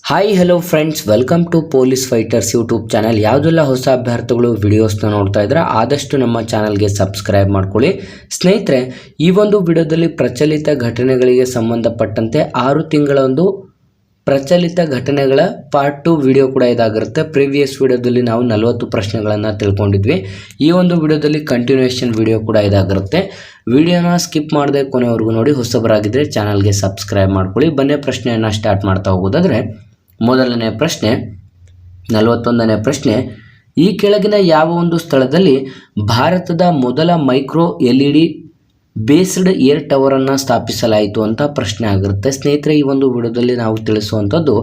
Hi hello friends, welcome to police fighters YouTube channel. ಯಾವುದೆಲ್ಲ ಹೊಸ ಅಭ್ಯರ್ಥಿಗಳು ವಿಡಿಯೋಸ್ನ ನೋಡ್ತಾ ಇದ್ರೆ ಆದಷ್ಟು ನಮ್ಮ ಚಾನಲ್ಗೆ ಸಬ್ಸ್ಕ್ರೈಬ್ ಮಾಡ್ಕೊಳ್ಳಿ. ಸ್ನೇಹಿತರೆ, ಈ ಒಂದು ವಿಡಿಯೋದಲ್ಲಿ ಪ್ರಚಲಿತ ಘಟನೆಗಳಿಗೆ ಸಂಬಂಧಪಟ್ಟಂತೆ 6 ತಿಂಗಳ ಒಂದು ಪ್ರಚಲಿತ ಘಟನೆಗಳ ಪಾರ್ಟ್ 2 ವಿಡಿಯೋ ಕೂಡ ಇದಾಗಿರುತ್ತೆ. ಪ್ರೀವಿಯಸ್ ವಿಡಿಯೋದಲ್ಲಿ ನಾವು 40 ಪ್ರಶ್ನೆಗಳನ್ನು ತಿಳ್ಕೊಂಡಿದ್ವಿ. ಈ ಒಂದು ವಿಡಿಯೋದಲ್ಲಿ ಕಂಟಿನ್ಯೂಯೇಷನ್ ವಿಡಿಯೋ ಕೂಡ ಇದಾಗಿರುತ್ತೆ. ವಿಡಿಯೋನ ಸ್ಕಿಪ್ ಮಾಡದೆ ಕೊನೆವರೆಗೂ ನೋಡಿ. ಹೊಸಬರಾಗಿದ್ದರೆ ಚಾನಲ್ಗೆ ಸಬ್ಸ್ಕ್ರೈಬ್ ಮಾಡ್ಕೊಳ್ಳಿ. ಬನ್ನಿ ಪ್ರಶ್ನೆಯನ್ನು ಸ್ಟಾರ್ಟ್ ಮಾಡ್ತಾ ಹೋಗೋದಾದರೆ, ಮೊದಲನೇ ಪ್ರಶ್ನೆ 41ನೇ ಪ್ರಶ್ನೆ. ಈ ಕೆಳಗಿನ ಯಾವ ಒಂದು ಸ್ಥಳದಲ್ಲಿ ಭಾರತದ ಮೊದಲ ಮೈಕ್ರೋ LED ಬೇಸ್ಡ್ ಏರ್ ಟವರನ್ನು ಸ್ಥಾಪಿಸಲಾಯಿತು ಅಂತ ಪ್ರಶ್ನೆ ಆಗಿರುತ್ತೆ. ಸ್ನೇಹಿತರೆ, ಈ ಒಂದು ವಿಡಿಯೋದಲ್ಲಿ ನಾವು ತಿಳಿಸುವಂಥದ್ದು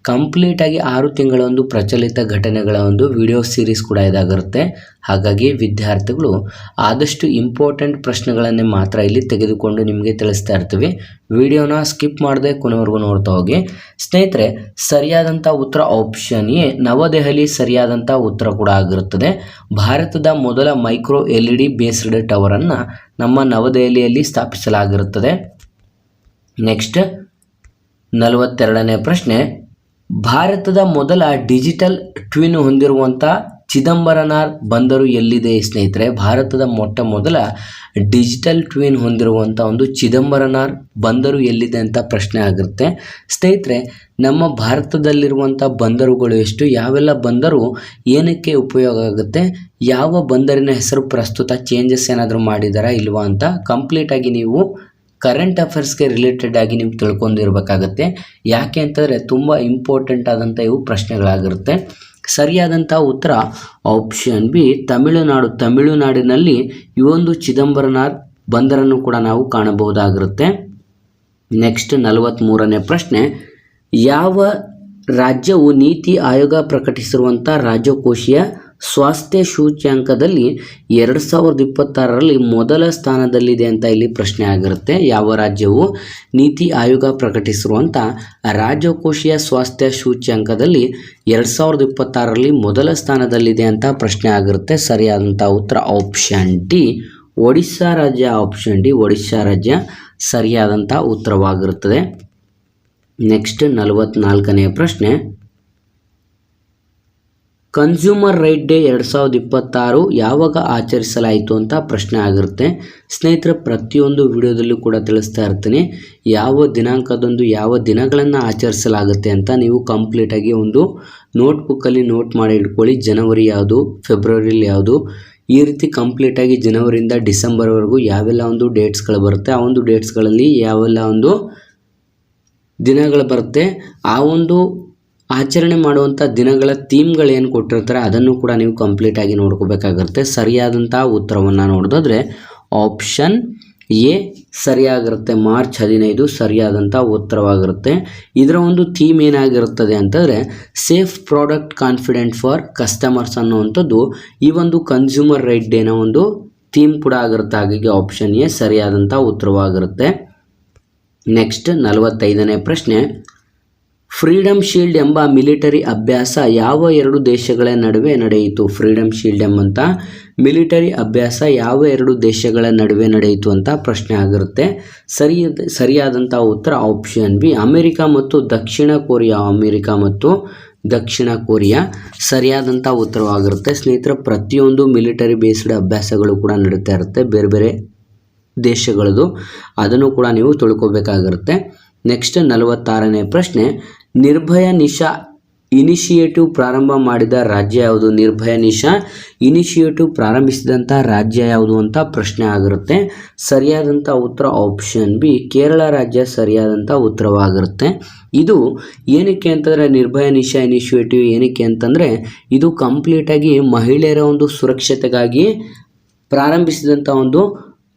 ಕಂಪ್ಲೀಟಾಗಿ 6 ತಿಂಗಳ ಒಂದು ಪ್ರಚಲಿತ ಘಟನೆಗಳ ಒಂದು ವಿಡಿಯೋ ಸೀರೀಸ್ ಕೂಡ ಇದಾಗಿರುತ್ತೆ. ಹಾಗಾಗಿ ವಿದ್ಯಾರ್ಥಿಗಳು ಆದಷ್ಟು ಇಂಪಾರ್ಟೆಂಟ್ ಪ್ರಶ್ನೆಗಳನ್ನೇ ಮಾತ್ರ ಇಲ್ಲಿ ತೆಗೆದುಕೊಂಡು ನಿಮಗೆ ತಿಳಿಸ್ತಾ ಇರ್ತೀವಿ. ವಿಡಿಯೋನ ಸ್ಕಿಪ್ ಮಾಡದೆ ಕೊನೆವರೆಗೂ ನೋಡ್ತಾ ಹೋಗಿ. ಸ್ನೇಹಿತರೆ, ಸರಿಯಾದಂಥ ಉತ್ತರ ಆಪ್ಷನ್ ಎ ನವದೆಹಲಿ ಸರಿಯಾದಂಥ ಉತ್ತರ ಕೂಡ ಆಗಿರುತ್ತದೆ. ಭಾರತದ ಮೊದಲ ಮೈಕ್ರೋ LED ಬೇಸ್ಡ್ ಟವರನ್ನು ನಮ್ಮ ನವದೆಹಲಿಯಲ್ಲಿ ಸ್ಥಾಪಿಸಲಾಗಿರುತ್ತದೆ. ನೆಕ್ಸ್ಟ್ 42ನೇ ಪ್ರಶ್ನೆ. ಭಾರತದ ಮೊದಲ ಡಿಜಿಟಲ್ ಟ್ವಿನ್ ಹೊಂದಿರುವಂಥ ಚಿದಂಬರನಾರ್ ಬಂದರು ಎಲ್ಲಿದೆ? ಸ್ನೇಹಿತರೆ, ಭಾರತದ ಮೊಟ್ಟ ಮೊದಲ ಡಿಜಿಟಲ್ ಟ್ವಿನ್ ಹೊಂದಿರುವಂಥ ಒಂದು ಚಿದಂಬರನಾರ್ ಬಂದರು ಎಲ್ಲಿದೆ ಅಂತ ಪ್ರಶ್ನೆ ಆಗಿರುತ್ತೆ. ಸ್ನೇಹಿತರೆ, ನಮ್ಮ ಭಾರತದಲ್ಲಿರುವಂಥ ಬಂದರುಗಳು ಎಷ್ಟು, ಯಾವೆಲ್ಲ ಬಂದರು ಏನಕ್ಕೆ ಉಪಯೋಗ ಆಗುತ್ತೆ, ಯಾವ ಬಂದರಿನ ಹೆಸರು ಪ್ರಸ್ತುತ ಚೇಂಜಸ್ ಏನಾದರೂ ಮಾಡಿದಾರಾ ಇಲ್ವಾ ಅಂತ ಕಂಪ್ಲೀಟಾಗಿ ನೀವು ಕರೆಂಟ್ ಅಫೇರ್ಸ್ಗೆ ರಿಲೇಟೆಡ್ ಆಗಿ ನೀವು ತಿಳ್ಕೊಂಡಿರ್ಬೇಕಾಗತ್ತೆ. ಯಾಕೆ ಅಂತಂದರೆ ತುಂಬ ಇಂಪಾರ್ಟೆಂಟ್ ಆದಂಥ ಇವು ಪ್ರಶ್ನೆಗಳಾಗಿರುತ್ತೆ. ಸರಿಯಾದಂಥ ಉತ್ತರ ಆಪ್ಷನ್ ಬಿ ತಮಿಳುನಾಡಿನಲ್ಲಿ ಈ ಒಂದು ಚಿದಂಬರನಾರ್ ಬಂದರನ್ನು ಕೂಡ ನಾವು ಕಾಣಬಹುದಾಗಿರುತ್ತೆ. ನೆಕ್ಸ್ಟ್ 43ನೇ ಪ್ರಶ್ನೆ. ಯಾವ ರಾಜ್ಯವು ನೀತಿ ಆಯೋಗ ಪ್ರಕಟಿಸಿರುವಂಥ ರಾಜ್ಯಕೋಶೀಯ ಸ್ವಾಸ್ಥ್ಯ ಸೂಚ್ಯಂಕದಲ್ಲಿ 2026ರಲ್ಲಿ ಮೊದಲ ಸ್ಥಾನದಲ್ಲಿದೆ ಅಂತ ಇಲ್ಲಿ ಪ್ರಶ್ನೆ ಆಗಿರುತ್ತೆ. ಯಾವ ರಾಜ್ಯವು ನೀತಿ ಆಯೋಗ ಪ್ರಕಟಿಸಿರುವಂಥ ರಾಜ್ಯಕೋಶೀಯ ಸ್ವಾಸ್ಥ್ಯ ಸೂಚ್ಯಂಕದಲ್ಲಿ 2026ರಲ್ಲಿ ಮೊದಲ ಸ್ಥಾನದಲ್ಲಿದೆ ಅಂತ ಪ್ರಶ್ನೆ ಆಗಿರುತ್ತೆ. ಸರಿಯಾದಂಥ ಉತ್ತರ ಆಪ್ಷನ್ ಡಿ ಒಡಿಶಾ ರಾಜ್ಯ. ಆಪ್ಷನ್ ಡಿ ಒಡಿಶಾ ರಾಜ್ಯ ಸರಿಯಾದಂಥ ಉತ್ತರವಾಗಿರುತ್ತದೆ. ನೆಕ್ಸ್ಟ್ 44ನೇ ಪ್ರಶ್ನೆ. ಕನ್ಸ್ಯೂಮರ್ ರೈಟ್ ಡೇ 2026 ಯಾವಾಗ ಆಚರಿಸಲಾಯಿತು ಅಂತ ಪ್ರಶ್ನೆ ಆಗಿರುತ್ತೆ. ಸ್ನೇಹಿತರೆ, ಪ್ರತಿಯೊಂದು ವಿಡಿಯೋದಲ್ಲೂ ಕೂಡ ತಿಳಿಸ್ತಾ ಇರ್ತೀನಿ ಯಾವ ದಿನಾಂಕದಂದು ಯಾವ ದಿನಗಳನ್ನು ಆಚರಿಸಲಾಗುತ್ತೆ ಅಂತ. ನೀವು ಕಂಪ್ಲೀಟಾಗಿ ಒಂದು ನೋಟ್ಬುಕ್ಕಲ್ಲಿ ನೋಟ್ ಮಾಡಿ ಇಟ್ಕೊಳ್ಳಿ. ಜನವರಿ ಯಾವುದು, ಫೆಬ್ರವರಿಲಿ ಯಾವುದು, ಈ ರೀತಿ ಕಂಪ್ಲೀಟಾಗಿ ಜನವರಿಯಿಂದ ಡಿಸೆಂಬರ್ವರೆಗೂ ಯಾವೆಲ್ಲ ಒಂದು ಡೇಟ್ಸ್ಗಳು ಬರುತ್ತೆ, ಆ ಒಂದು ಡೇಟ್ಸ್ಗಳಲ್ಲಿ ಯಾವೆಲ್ಲ ಒಂದು ದಿನಗಳು ಬರುತ್ತೆ, ಆ ಒಂದು ಆಚರಣೆ ಮಾಡುವಂಥ ದಿನಗಳ ಥೀಮ್ಗಳೇನು ಕೊಟ್ಟಿರ್ತಾರೆ ಅದನ್ನು ಕೂಡ ನೀವು ಕಂಪ್ಲೀಟಾಗಿ ನೋಡ್ಕೋಬೇಕಾಗಿರುತ್ತೆ. ಸರಿಯಾದಂಥ ಉತ್ತರವನ್ನು ನೋಡೋದಾದರೆ ಆಪ್ಷನ್ ಎ ಸರಿಯಾಗಿರುತ್ತೆ. ಮಾರ್ಚ್ 15 ಸರಿಯಾದಂಥ ಉತ್ತರವಾಗಿರುತ್ತೆ. ಇದರ ಒಂದು ಥೀಮ್ ಏನಾಗಿರುತ್ತದೆ ಅಂತಂದರೆ safe product confident for customers ಅನ್ನುವಂಥದ್ದು ಈ ಒಂದು ಕನ್ಸ್ಯೂಮರ್ ರೈಟ್ ಡೇನ ಒಂದು ಥೀಮ್ ಕೂಡ ಆಗಿರುತ್ತೆ. ಹಾಗಾಗಿ ಆಪ್ಷನ್ ಎ ಸರಿಯಾದಂಥ ಉತ್ತರವಾಗಿರುತ್ತೆ. ನೆಕ್ಸ್ಟ್ 45ನೇ ಪ್ರಶ್ನೆ. ಫ್ರೀಡಮ್ ಶೀಲ್ಡ್ ಎಂಬ ಮಿಲಿಟರಿ ಅಭ್ಯಾಸ ಯಾವ 2 ದೇಶಗಳ ನಡುವೆ ನಡೆಯಿತು? ಫ್ರೀಡಮ್ ಶೀಲ್ಡ್ ಎಂಬಂಥ ಮಿಲಿಟರಿ ಅಭ್ಯಾಸ ಯಾವ 2 ದೇಶಗಳ ನಡುವೆ ನಡೆಯಿತು ಅಂತ ಪ್ರಶ್ನೆ ಆಗಿರುತ್ತೆ. ಸರಿಯಾದಂಥ ಉತ್ತರ ಆಪ್ಷನ್ ಬಿ ಅಮೆರಿಕ ಮತ್ತು ದಕ್ಷಿಣ ಕೊರಿಯಾ. ಅಮೆರಿಕ ಮತ್ತು ದಕ್ಷಿಣ ಕೊರಿಯಾ ಸರಿಯಾದಂಥ ಉತ್ತರವಾಗಿರುತ್ತೆ. ಸ್ನೇಹಿತರೆ, ಪ್ರತಿಯೊಂದು ಮಿಲಿಟರಿ ಬೇಸ್ಡ್ ಅಭ್ಯಾಸಗಳು ಕೂಡ ನಡೀತಾ ಇರುತ್ತೆ ಬೇರೆ ಬೇರೆ ದೇಶಗಳದು, ಅದನ್ನು ಕೂಡ ನೀವು ತಿಳ್ಕೊಬೇಕಾಗಿರುತ್ತೆ. ನೆಕ್ಸ್ಟ್ 46ನೇ ಪ್ರಶ್ನೆ. ನಿರ್ಭಯ ನಿಶಾ ಇನಿಷಿಯೇಟಿವ್ ಪ್ರಾರಂಭ ಮಾಡಿದ ರಾಜ್ಯ ಯಾವುದು? ನಿರ್ಭಯ ನಿಶಾ ಇನಿಷಿಯೇಟಿವ್ ಪ್ರಾರಂಭಿಸಿದಂಥ ರಾಜ್ಯ ಯಾವುದು ಅಂತ ಪ್ರಶ್ನೆ ಆಗಿರುತ್ತೆ. ಸರಿಯಾದಂಥ ಉತ್ತರ ಆಪ್ಷನ್ ಬಿ ಕೇರಳ ರಾಜ್ಯ ಸರಿಯಾದಂಥ ಉತ್ತರವಾಗಿರುತ್ತೆ. ಇದು ಏನಕ್ಕೆ ಅಂತಂದರೆ ನಿರ್ಭಯ ನಿಶಾ ಇನಿಷಿಯೇಟಿವ್ ಏನಕ್ಕೆ ಅಂತಂದರೆ ಇದು ಕಂಪ್ಲೀಟಾಗಿ ಮಹಿಳೆಯರ ಒಂದು ಸುರಕ್ಷತೆಗಾಗಿ ಪ್ರಾರಂಭಿಸಿದಂಥ ಒಂದು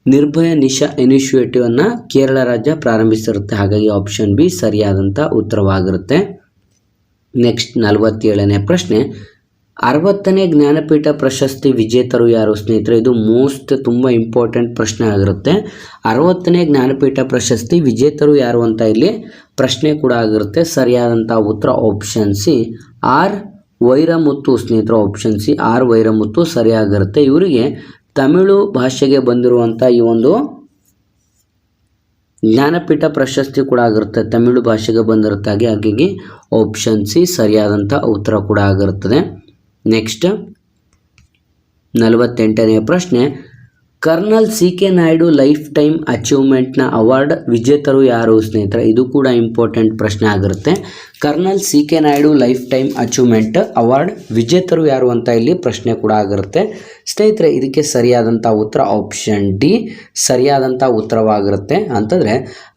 ನಿರ್ಭಯ ನಿಶಾ ಇನಿಷಿಯೇಟಿವ್ ಅನ್ನು ಕೇರಳ ರಾಜ್ಯ ಪ್ರಾರಂಭಿಸಿರುತ್ತೆ. ಹಾಗಾಗಿ ಆಪ್ಷನ್ ಬಿ ಸರಿಯಾದಂಥ ಉತ್ತರವಾಗಿರುತ್ತೆ. ನೆಕ್ಸ್ಟ್ 47ನೇ ಪ್ರಶ್ನೆ. 60ನೇ ಜ್ಞಾನಪೀಠ ಪ್ರಶಸ್ತಿ ವಿಜೇತರು ಯಾರು? ಸ್ನೇಹಿತರೆ, ಇದು ತುಂಬ ಇಂಪಾರ್ಟೆಂಟ್ ಪ್ರಶ್ನೆ ಆಗಿರುತ್ತೆ. 60ನೇ ಜ್ಞಾನಪೀಠ ಪ್ರಶಸ್ತಿ ವಿಜೇತರು ಯಾರು ಅಂತ ಇಲ್ಲಿ ಪ್ರಶ್ನೆ ಕೂಡ ಆಗಿರುತ್ತೆ. ಸರಿಯಾದಂಥ ಉತ್ತರ ಆಪ್ಷನ್ ಸಿ ಆರ್ ವೈರಮುತ್ತು. ಸ್ನೇಹಿತರೆ, ಆಪ್ಷನ್ ಸಿ ಆರ್ ವೈರಮುತ್ತು ಸರಿಯಾಗಿರುತ್ತೆ. ಇವರಿಗೆ ತಮಿಳು ಭಾಷೆಗೆ ಬಂದಿರುವಂಥ ಈ ಒಂದು ಜ್ಞಾನಪೀಠ ಪ್ರಶಸ್ತಿ ಕೂಡ ಆಗಿರುತ್ತೆ, ತಮಿಳು ಭಾಷೆಗೆ ಬಂದಿರುತ್ತೆ. ಹಾಗಾಗಿ ಆಪ್ಷನ್ ಸಿ ಸರಿಯಾದಂಥ ಉತ್ತರ ಕೂಡ ಆಗಿರುತ್ತದೆ. ನೆಕ್ಸ್ಟ್ 48ನೇ ಪ್ರಶ್ನೆ, colonel C K. Naidu lifetime ಅಚೀವ್ಮೆಂಟ್ನ ಅವಾರ್ಡ್ ವಿಜೇತರು ಯಾರು ಸ್ನೇಹಿತರೆ? ಇದು ಕೂಡ ಇಂಪಾರ್ಟೆಂಟ್ ಪ್ರಶ್ನೆ ಆಗಿರುತ್ತೆ. Colonel C K. Naidu lifetime achievement award ವಿಜೇತರು ಯಾರು ಅಂತ ಇಲ್ಲಿ ಪ್ರಶ್ನೆ ಕೂಡ ಆಗಿರುತ್ತೆ. ಸ್ನೇಹಿತರೆ, ಇದಕ್ಕೆ ಸರಿಯಾದಂಥ ಉತ್ತರ ಆಪ್ಷನ್ ಡಿ ಸರಿಯಾದಂಥ ಉತ್ತರವಾಗಿರುತ್ತೆ. ಅಂತಂದರೆ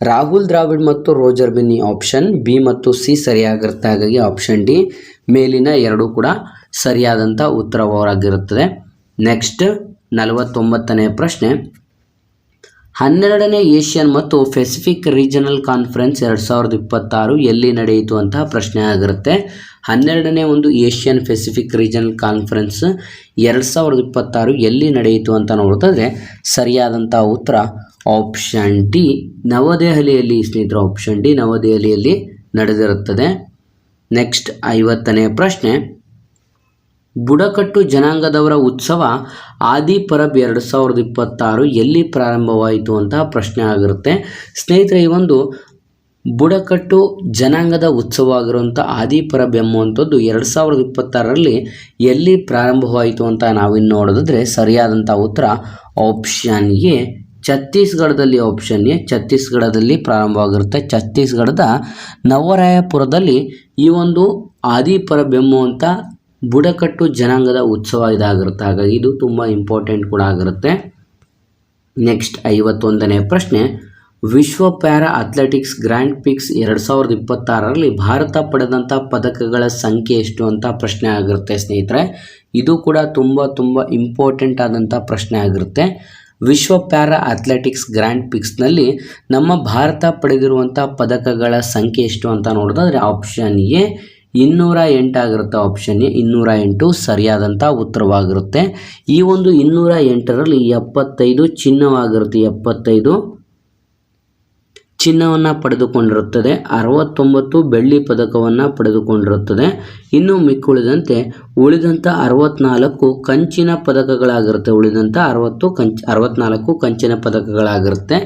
ರಾಹುಲ್ ದ್ರಾವಿಡ್ ಮತ್ತು ರೋಜರ್ ಬಿನ್ನಿ ಆಪ್ಷನ್ ಬಿ ಮತ್ತು ಸಿ ಸರಿಯಾಗಿರುತ್ತೆ. ಹಾಗಾಗಿ ಆಪ್ಷನ್ ಡಿ ಮೇಲಿನ ಎರಡೂ ಕೂಡ ಸರಿಯಾದಂಥ ಉತ್ತರವಾಗಿರುತ್ತದೆ. ನೆಕ್ಸ್ಟ್ 49ನೇ ಪ್ರಶ್ನೆ, 12ನೇ ಏಷ್ಯನ್ ಮತ್ತು ಪೆಸಿಫಿಕ್ ರೀಜನಲ್ ಕಾನ್ಫರೆನ್ಸ್ 2026 ಎಲ್ಲಿ ನಡೆಯಿತು ಅಂತ ಪ್ರಶ್ನೆ ಆಗಿರುತ್ತೆ. 12ನೇ ಒಂದು ಏಷ್ಯನ್ ಪೆಸಿಫಿಕ್ ರೀಜನಲ್ ಕಾನ್ಫರೆನ್ಸ್ 2026 ಎಲ್ಲಿ ನಡೆಯಿತು ಅಂತ ನೋಡೋದಾದರೆ ಸರಿಯಾದಂಥ ಉತ್ತರ ಆಪ್ಷನ್ ಡಿ ನವದೆಹಲಿಯಲ್ಲಿ ಸ್ನೇಹಿತರೆ. ಆಪ್ಷನ್ ಡಿ ನವದೆಹಲಿಯಲ್ಲಿ ನಡೆದಿರುತ್ತದೆ. ನೆಕ್ಸ್ಟ್ 50ನೇ ಪ್ರಶ್ನೆ, ಬುಡಕಟ್ಟು ಜನಾಂಗದವರ ಉತ್ಸವ ಆದಿ ಪರಬ್ 2026 ಎಲ್ಲಿ ಪ್ರಾರಂಭವಾಯಿತು ಅಂತ ಪ್ರಶ್ನೆ ಆಗಿರುತ್ತೆ. ಸ್ನೇಹಿತರೆ, ಈ ಒಂದು ಬುಡಕಟ್ಟು ಜನಾಂಗದ ಉತ್ಸವ ಆಗಿರುವಂಥ ಆದಿ ಪರಬ್ ಎಂಬುವಂಥದ್ದು 2026ರಲ್ಲಿ ಎಲ್ಲಿ ಪ್ರಾರಂಭವಾಯಿತು ಅಂತ ನಾವಿನ್ನು ನೋಡೋದಾದರೆ ಸರಿಯಾದಂಥ ಉತ್ತರ ಆಪ್ಷನ್ ಎ ಛತ್ತೀಸ್ಗಢದಲ್ಲಿ. ಆಪ್ಷನ್ ಎ ಛತ್ತೀಸ್ಗಢದಲ್ಲಿ ಪ್ರಾರಂಭವಾಗಿರುತ್ತೆ. ಛತ್ತೀಸ್ಗಢದ ನವರಾಯಪುರದಲ್ಲಿ ಈ ಒಂದು ಆದಿ ಪರಬ್ ಎಂಬುವಂಥ ಬುಡಕಟ್ಟು ಜನಾಂಗದ ಉತ್ಸವ ಇದಾಗಿರುತ್ತೆ. ಹಾಗಾಗಿ ಇದು ತುಂಬ ಇಂಪಾರ್ಟೆಂಟ್ ಕೂಡ ಆಗಿರುತ್ತೆ. ನೆಕ್ಸ್ಟ್ 51ನೇ ಪ್ರಶ್ನೆ, ವಿಶ್ವ ಪ್ಯಾರಾ ಅಥ್ಲೆಟಿಕ್ಸ್ ಗ್ರ್ಯಾಂಡ್ ಪಿಕ್ಸ್ 2026ರಲ್ಲಿ ಭಾರತ ಪಡೆದಂಥ ಪದಕಗಳ ಸಂಖ್ಯೆ ಎಷ್ಟು ಅಂತ ಪ್ರಶ್ನೆ ಆಗಿರುತ್ತೆ ಸ್ನೇಹಿತರೆ. ಇದು ಕೂಡ ತುಂಬ ಇಂಪಾರ್ಟೆಂಟ್ ಆದಂಥ ಪ್ರಶ್ನೆ ಆಗಿರುತ್ತೆ. ವಿಶ್ವ ಪ್ಯಾರಾ ಅಥ್ಲೆಟಿಕ್ಸ್ ಗ್ರ್ಯಾಂಡ್ ಪಿಕ್ಸ್ನಲ್ಲಿ ನಮ್ಮ ಭಾರತ ಪಡೆದಿರುವಂಥ ಪದಕಗಳ ಸಂಖ್ಯೆ ಎಷ್ಟು ಅಂತ ನೋಡೋದಾದರೆ ಆಪ್ಷನ್ ಎ 208 ಆಗಿರುತ್ತೆ. ಆಪ್ಷನ್ ಎ 208 ಸರಿಯಾದಂಥ ಉತ್ತರವಾಗಿರುತ್ತೆ. ಈ ಒಂದು 208ರಲ್ಲಿ 75 ಚಿನ್ನವಾಗಿರುತ್ತೆ. 75 ಚಿನ್ನವನ್ನು ಪಡೆದುಕೊಂಡಿರುತ್ತದೆ. 69 ಬೆಳ್ಳಿ ಪದಕವನ್ನು ಪಡೆದುಕೊಂಡಿರುತ್ತದೆ. ಇನ್ನು ಮಿಕ್ಕುಳಿದಂತೆ ಉಳಿದಂಥ 64 ಕಂಚಿನ ಪದಕಗಳಾಗಿರುತ್ತೆ. ಉಳಿದಂಥ 64 ಕಂಚಿನ ಪದಕಗಳಾಗಿರುತ್ತೆ.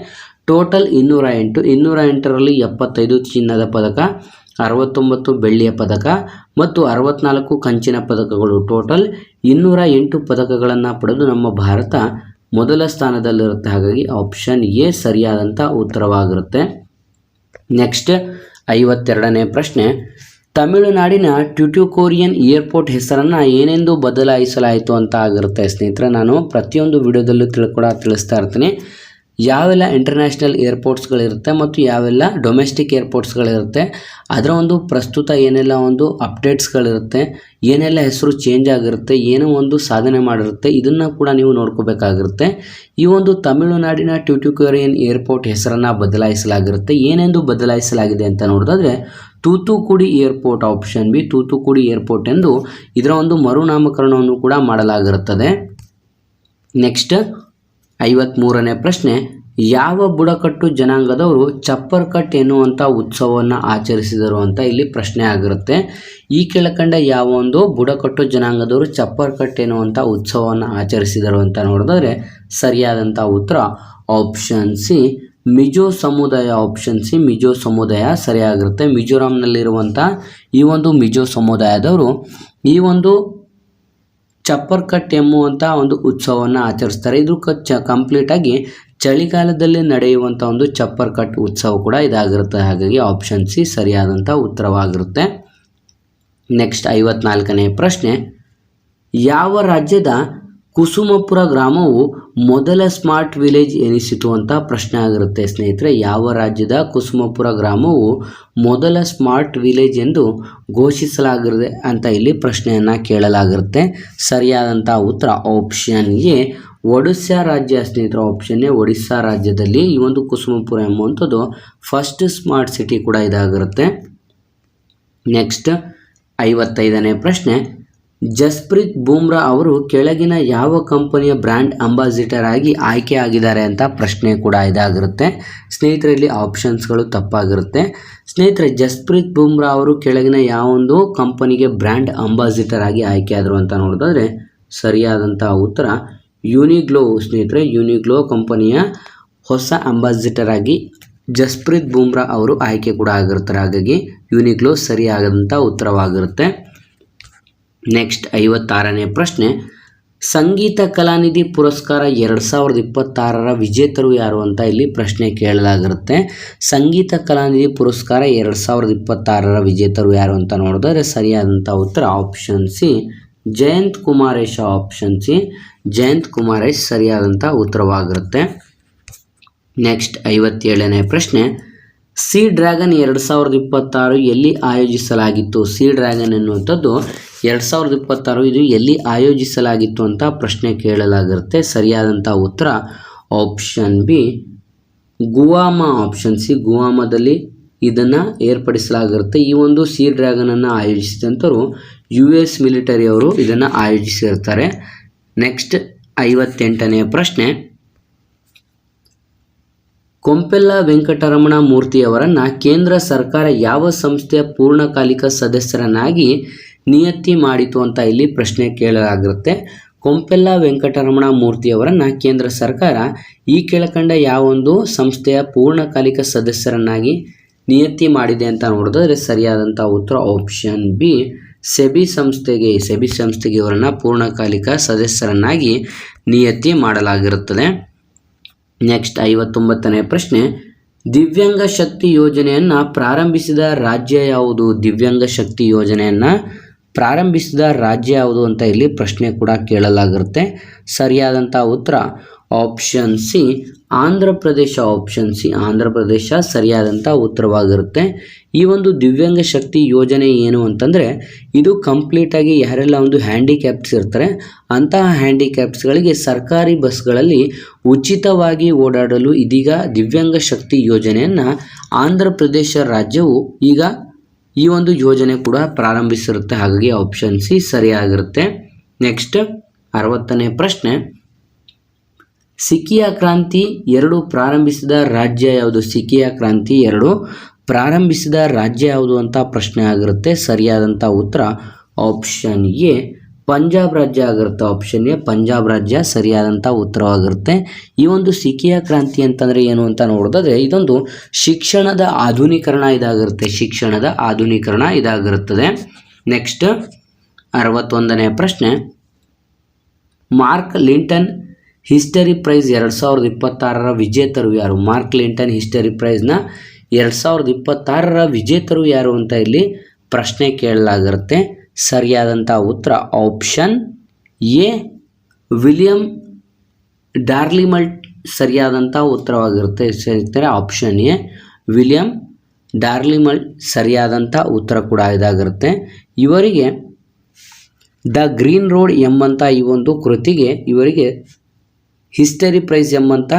ಟೋಟಲ್ 208ರಲ್ಲಿ 75 ಚಿನ್ನದ ಪದಕ, 69 ಬೆಳ್ಳಿಯ ಪದಕ ಮತ್ತು 64 ಕಂಚಿನ ಪದಕಗಳು, ಟೋಟಲ್ 208 ಪದಕಗಳನ್ನು ಪಡೆದು ನಮ್ಮ ಭಾರತ ಮೊದಲ ಸ್ಥಾನದಲ್ಲಿರುತ್ತೆ. ಹಾಗಾಗಿ ಆಪ್ಷನ್ ಎ ಸರಿಯಾದಂಥ ಉತ್ತರವಾಗಿರುತ್ತೆ. ನೆಕ್ಸ್ಟ್ 52ನೇ ಪ್ರಶ್ನೆ, ತಮಿಳುನಾಡಿನ ಟ್ಯುಟಿಕೋರಿಯನ್ ಏರ್ಪೋರ್ಟ್ ಹೆಸರನ್ನು ಏನೆಂದು ಬದಲಾಯಿಸಲಾಯಿತು ಅಂತ ಆಗಿರುತ್ತೆ ಸ್ನೇಹಿತರೆ. ನಾನು ಪ್ರತಿಯೊಂದು ವಿಡಿಯೋದಲ್ಲೂ ತಿಳಿಸ್ತಾ ಇರ್ತೀನಿ ಯಾವೆಲ್ಲ ಇಂಟರ್ನ್ಯಾಷನಲ್ ಏರ್ಪೋರ್ಟ್ಸ್ಗಳಿರುತ್ತೆ ಮತ್ತು ಯಾವೆಲ್ಲ ಡೊಮೆಸ್ಟಿಕ್ ಏರ್ಪೋರ್ಟ್ಸ್ಗಳಿರುತ್ತೆ, ಅದರ ಒಂದು ಪ್ರಸ್ತುತ ಏನೆಲ್ಲ ಒಂದು ಅಪ್ಡೇಟ್ಸ್ಗಳಿರುತ್ತೆ, ಏನೆಲ್ಲ ಹೆಸರು ಚೇಂಜ್ ಆಗಿರುತ್ತೆ, ಏನೋ ಒಂದು ಸಾಧನೆ ಮಾಡಿರುತ್ತೆ, ಇದನ್ನು ಕೂಡ ನೀವು ನೋಡ್ಕೋಬೇಕಾಗಿರುತ್ತೆ. ಈ ಒಂದು ತಮಿಳುನಾಡಿನ ಟ್ಯುಟಿಕೋರಿಯನ್ ಏರ್ಪೋರ್ಟ್ ಹೆಸರನ್ನು ಬದಲಾಯಿಸಲಾಗಿರುತ್ತೆ. ಏನೆಂದು ಬದಲಾಯಿಸಲಾಗಿದೆ ಅಂತ ನೋಡೋದಾದರೆ Thoothukudi airport. Option B Thoothukudi airport ಎಂದು ಇದರ ಒಂದು ಮರುನಾಮಕರಣವನ್ನು ಕೂಡ ಮಾಡಲಾಗಿರುತ್ತದೆ. ನೆಕ್ಸ್ಟ್ 53ನೇ ಪ್ರಶ್ನೆ, ಯಾವ ಬುಡಕಟ್ಟು ಜನಾಂಗದವರು ಚಪ್ಪರ್ ಕಟ್ ಎನ್ನುವಂಥ ಉತ್ಸವವನ್ನು ಆಚರಿಸಿದರು ಅಂತ ಇಲ್ಲಿ ಪ್ರಶ್ನೆ ಆಗಿರುತ್ತೆ. ಈ ಕೆಳಕಂಡ ಯಾವ ಒಂದು ಬುಡಕಟ್ಟು ಜನಾಂಗದವರು ಚಪ್ಪರ್ ಕಟ್ ಎನ್ನುವಂಥ ಉತ್ಸವವನ್ನು ಆಚರಿಸಿದರು ಅಂತ ನೋಡಿದ್ರೆ ಸರಿಯಾದಂಥ ಉತ್ತರ ಆಪ್ಷನ್ ಸಿ ಮಿಜೋ ಸಮುದಾಯ. ಆಪ್ಷನ್ ಸಿ ಮಿಜೋ ಸಮುದಾಯ ಸರಿಯಾಗಿರುತ್ತೆ. ಮಿಜೋರಾಂನಲ್ಲಿರುವಂಥ ಈ ಒಂದು ಮಿಜೋ ಸಮುದಾಯದವರು ಈ ಒಂದು ಚಪ್ಪರ್ ಕಟ್ ಎಂಬುವಂಥ ಒಂದು ಉತ್ಸವವನ್ನು ಆಚರಿಸ್ತಾರೆ. ಇದು ಕಂಪ್ಲೀಟಾಗಿ ಚಳಿಗಾಲದಲ್ಲಿ ನಡೆಯುವಂಥ ಒಂದು ಚಪ್ಪರ್ ಕಟ್ ಉತ್ಸವ ಕೂಡ ಇದಾಗಿರುತ್ತೆ. ಹಾಗಾಗಿ ಆಪ್ಷನ್ ಸಿ ಸರಿಯಾದಂಥ ಉತ್ತರವಾಗಿರುತ್ತೆ. ನೆಕ್ಸ್ಟ್ 54ನೇ ಪ್ರಶ್ನೆ, ಯಾವ ರಾಜ್ಯದ ಕುಸುಮಪುರ ಗ್ರಾಮವು ಮೊದಲ ಸ್ಮಾರ್ಟ್ ವಿಲೇಜ್ ಎನಿಸಿತು ಅಂತ ಪ್ರಶ್ನೆ ಆಗಿರುತ್ತೆ ಸ್ನೇಹಿತರೆ. ಯಾವ ರಾಜ್ಯದ ಕುಸುಮಪುರ ಗ್ರಾಮವು ಮೊದಲ ಸ್ಮಾರ್ಟ್ ವಿಲೇಜ್ ಎಂದು ಘೋಷಿಸಲಾಗಿದೆ ಅಂತ ಇಲ್ಲಿ ಪ್ರಶ್ನೆಯನ್ನು ಕೇಳಲಾಗಿರುತ್ತೆ. ಸರಿಯಾದಂಥ ಉತ್ತರ ಆಪ್ಷನ್ ಎ ಒಡಿಸ್ಸಾ ರಾಜ್ಯ ಸ್ನೇಹಿತರೆ. ಆಪ್ಷನ್ ಎ ಒಡಿಸ್ಸಾ ರಾಜ್ಯದಲ್ಲಿ ಈ ಒಂದು ಕುಸುಮಪುರ ಎಂಬುವಂಥದ್ದು ಫಸ್ಟ್ ಸ್ಮಾರ್ಟ್ ಸಿಟಿ ಕೂಡ ಇದಾಗಿರುತ್ತೆ. ನೆಕ್ಸ್ಟ್ 55ನೇ ಪ್ರಶ್ನೆ, ಜಸ್ಪ್ರೀತ್ ಬೂಮ್ರಾ ಅವರು ಕೆಳಗಿನ ಯಾವ ಕಂಪನಿಯ ಬ್ರ್ಯಾಂಡ್ ಅಂಬಾಸಿಡರ್ ಆಗಿ ಆಯ್ಕೆ ಆಗಿದ್ದಾರೆ ಅಂತ ಪ್ರಶ್ನೆ ಕೂಡ ಇದಾಗಿರುತ್ತೆ. ಸ್ನೇಹಿತರಲ್ಲಿ ಆಪ್ಷನ್ಸ್ಗಳು ತಪ್ಪಾಗಿರುತ್ತೆ. ಸ್ನೇಹಿತರೆ, ಜಸ್ಪ್ರೀತ್ ಬೂಮ್ರಾ ಅವರು ಕೆಳಗಿನ ಯಾವೊಂದು ಕಂಪನಿಗೆ ಬ್ರ್ಯಾಂಡ್ ಅಂಬಾಸಿಡರ್ ಆಗಿ ಆಯ್ಕೆ ಆದರು ಅಂತ ನೋಡಿದ್ರೆ ಸರಿಯಾದಂಥ ಉತ್ತರ ಯೂನಿಗ್ಲೋ ಸ್ನೇಹಿತರೆ. ಯೂನಿಗ್ಲೋ ಕಂಪನಿಯ ಹೊಸ ಅಂಬಾಸಿಡರ್ ಆಗಿ ಜಸ್ಪ್ರೀತ್ ಬುಮ್ರಾ ಅವರು ಆಯ್ಕೆ ಕೂಡ ಆಗಿರ್ತಾರೆ. ಹಾಗಾಗಿ ಯುನಿಕ್ಲೋ ಸರಿಯಾದಂಥ ಉತ್ತರವಾಗಿರುತ್ತೆ. ನೆಕ್ಸ್ಟ್ 56ನೇ ಪ್ರಶ್ನೆ, ಸಂಗೀತ ಕಲಾನಿಧಿ ಪುರಸ್ಕಾರ 2026ರ ವಿಜೇತರು ಯಾರು ಅಂತ ಇಲ್ಲಿ ಪ್ರಶ್ನೆ ಕೇಳಲಾಗಿರುತ್ತೆ. ಸಂಗೀತ ಕಲಾನಿಧಿ ಪುರಸ್ಕಾರ 2026ರ ವಿಜೇತರು ಯಾರು ಅಂತ ನೋಡಿದ್ರೆ ಸರಿಯಾದಂಥ ಉತ್ತರ option C Jayant Kumaresh. Option C Jayant Kumaresh ಸರಿಯಾದಂಥ ಉತ್ತರವಾಗಿರುತ್ತೆ. ನೆಕ್ಸ್ಟ್ 57ನೇ ಪ್ರಶ್ನೆ, ಸಿ ಡ್ರ್ಯಾಗನ್ 2026 ಎಲ್ಲಿ ಆಯೋಜಿಸಲಾಗಿತ್ತು? ಸಿ ಡ್ರ್ಯಾಗನ್ ಎನ್ನುವಂಥದ್ದು 2026 ಇದು ಎಲ್ಲಿ ಆಯೋಜಿಸಲಾಗಿತ್ತು ಅಂತ ಪ್ರಶ್ನೆ ಕೇಳಲಾಗಿರುತ್ತೆ. ಸರಿಯಾದಂಥ ಉತ್ತರ ಆಪ್ಷನ್ ಬಿ ಗುವಾಮ. ಆಪ್ಷನ್ ಸಿ ಗುವಾಮದಲ್ಲಿ ಇದನ್ನು ಏರ್ಪಡಿಸಲಾಗಿರುತ್ತೆ. ಈ ಒಂದು ಸಿ ಡ್ರ್ಯಾಗನನ್ನು ಆಯೋಜಿಸಿದಂಥವರು US ಮಿಲಿಟರಿ ಅವರು ಇದನ್ನು ಆಯೋಜಿಸಿರ್ತಾರೆ. ನೆಕ್ಸ್ಟ್ 58ನೇ ಪ್ರಶ್ನೆ, ಕೊಂಪೆಲ್ಲ ವೆಂಕಟರಮಣ ಮೂರ್ತಿಯವರನ್ನು ಕೇಂದ್ರ ಸರ್ಕಾರ ಯಾವ ಸಂಸ್ಥೆಯ ಪೂರ್ಣಕಾಲಿಕ ಸದಸ್ಯರನ್ನಾಗಿ ನಿಯುಕ್ತಿ ಮಾಡಿತು ಅಂತ ಇಲ್ಲಿ ಪ್ರಶ್ನೆ ಕೇಳಲಾಗಿರುತ್ತೆ. ಕೊಂಪೆಲ್ಲ ವೆಂಕಟರಮಣ ಮೂರ್ತಿಯವರನ್ನು ಕೇಂದ್ರ ಸರ್ಕಾರ ಈ ಕೆಳಕಂಡ ಯಾವೊಂದು ಸಂಸ್ಥೆಯ ಪೂರ್ಣಕಾಲಿಕ ಸದಸ್ಯರನ್ನಾಗಿ ನಿಯುಕ್ತಿ ಮಾಡಿದೆ ಅಂತ ನೋಡಿದ್ರೆ ಸರಿಯಾದಂಥ ಉತ್ತರ ಆಪ್ಷನ್ ಬಿ ಸೆಬಿ ಸಂಸ್ಥೆಗೆ ಇವರನ್ನು ಪೂರ್ಣಕಾಲಿಕ ಸದಸ್ಯರನ್ನಾಗಿ ನಿಯುಕ್ತಿ ಮಾಡಲಾಗಿರುತ್ತದೆ. ನೆಕ್ಸ್ಟ್ 59ನೇ ಪ್ರಶ್ನೆ, ದಿವ್ಯಾಂಗ ಶಕ್ತಿ ಯೋಜನೆಯನ್ನು ಪ್ರಾರಂಭಿಸಿದ ರಾಜ್ಯ ಯಾವುದು? ದಿವ್ಯಾಂಗ ಶಕ್ತಿ ಯೋಜನೆಯನ್ನು ಪ್ರಾರಂಭಿಸಿದ ರಾಜ್ಯ ಯಾವುದು ಅಂತ ಇಲ್ಲಿ ಪ್ರಶ್ನೆ ಕೂಡ ಕೇಳಲಾಗಿರುತ್ತೆ. ಸರಿಯಾದಂಥ ಉತ್ತರ option C Andhra Pradesh. Option C Andhra Pradesh ಸರಿಯಾದಂಥ ಉತ್ತರವಾಗಿರುತ್ತೆ. ಈ ಒಂದು ದಿವ್ಯಾಂಗ ಶಕ್ತಿ ಯೋಜನೆ ಏನು ಅಂತಂದರೆ ಇದು ಕಂಪ್ಲೀಟಾಗಿ ಯಾರೆಲ್ಲ ಒಂದು ಹ್ಯಾಂಡಿಕ್ಯಾಪ್ಸ್ ಇರ್ತಾರೆ ಅಂತಹ ಹ್ಯಾಂಡಿಕ್ಯಾಪ್ಸ್ಗಳಿಗೆ ಸರ್ಕಾರಿ ಬಸ್ಗಳಲ್ಲಿ ಉಚಿತವಾಗಿ ಓಡಾಡಲು ಇದೀಗ ದಿವ್ಯಾಂಗ ಶಕ್ತಿ ಯೋಜನೆಯನ್ನು ಆಂಧ್ರ ಪ್ರದೇಶ ರಾಜ್ಯವು ಈಗ ಈ ಒಂದು ಯೋಜನೆ ಕೂಡ ಪ್ರಾರಂಭಿಸಿರುತ್ತೆ. ಹಾಗಾಗಿ ಆಪ್ಷನ್ ಸಿ ಸರಿಯಾಗಿರುತ್ತೆ. ನೆಕ್ಸ್ಟ್ 60ನೇ ಪ್ರಶ್ನೆ, ಸಿಖಿಯಾ ಕ್ರಾಂತಿ 2 ಪ್ರಾರಂಭಿಸಿದ ರಾಜ್ಯ ಯಾವುದು? ಸಿಖಿಯಾ ಕ್ರಾಂತಿ 2 ಪ್ರಾರಂಭಿಸಿದ ರಾಜ್ಯ ಯಾವುದು ಅಂತ ಪ್ರಶ್ನೆ ಆಗಿರುತ್ತೆ. ಸರಿಯಾದಂಥ ಉತ್ತರ ಆಪ್ಷನ್ ಎ ಪಂಜಾಬ್ ರಾಜ್ಯ ಆಗಿರುತ್ತೆ. ಆಪ್ಷನ್ ಎ ಪಂಜಾಬ್ ರಾಜ್ಯ ಸರಿಯಾದಂಥ ಉತ್ತರವಾಗಿರುತ್ತೆ. ಈ ಒಂದು ಸಿಖಿಯಾ ಕ್ರಾಂತಿ ಅಂತಂದರೆ ಏನು ಅಂತ ನೋಡಿದ್ರೆ ಇದೊಂದು ಶಿಕ್ಷಣದ ಆಧುನೀಕರಣ ಇದಾಗಿರುತ್ತದೆ. ನೆಕ್ಸ್ಟ್ 61ನೇ ಪ್ರಶ್ನೆ, ಮಾರ್ಕ್ ಲಿಂಟನ್ ಹಿಸ್ಟರಿ ಪ್ರೈಸ್ 2026ರ ವಿಜೇತರು ಯಾರು? ಮಾರ್ಕ್ ಲಿಂಟನ್ ಹಿಸ್ಟರಿ ಪ್ರೈಸ್ನ 2026ರ ವಿಜೇತರು ಯಾರು ಅಂತ ಇಲ್ಲಿ ಪ್ರಶ್ನೆ ಕೇಳಲಾಗಿರುತ್ತೆ. ಸರಿಯಾದಂಥ ಉತ್ತರ ಆಪ್ಷನ್ ಎ ವಿಲಿಯಂ ಡಾರ್ಲಿಮಲ್ಟ್ ಸರಿಯಾದಂಥ ಉತ್ತರವಾಗಿರುತ್ತೆ. ಸ್ನೇಹಿತರೆ ಆಪ್ಷನ್ ಎ ವಿಲಿಯಂ ಡಾರ್ಲಿಮಲ್ಟ್ ಸರಿಯಾದಂಥ ಉತ್ತರ ಕೂಡ ಇದಾಗಿರುತ್ತೆ. ಇವರಿಗೆ ದ ಗ್ರೀನ್ ರೋಡ್ ಎಂಬಂಥ ಈ ಒಂದು ಕೃತಿಗೆ ಇವರಿಗೆ ಹಿಸ್ಟರಿ ಪ್ರೈಸ್ ಎಂಬಂಥ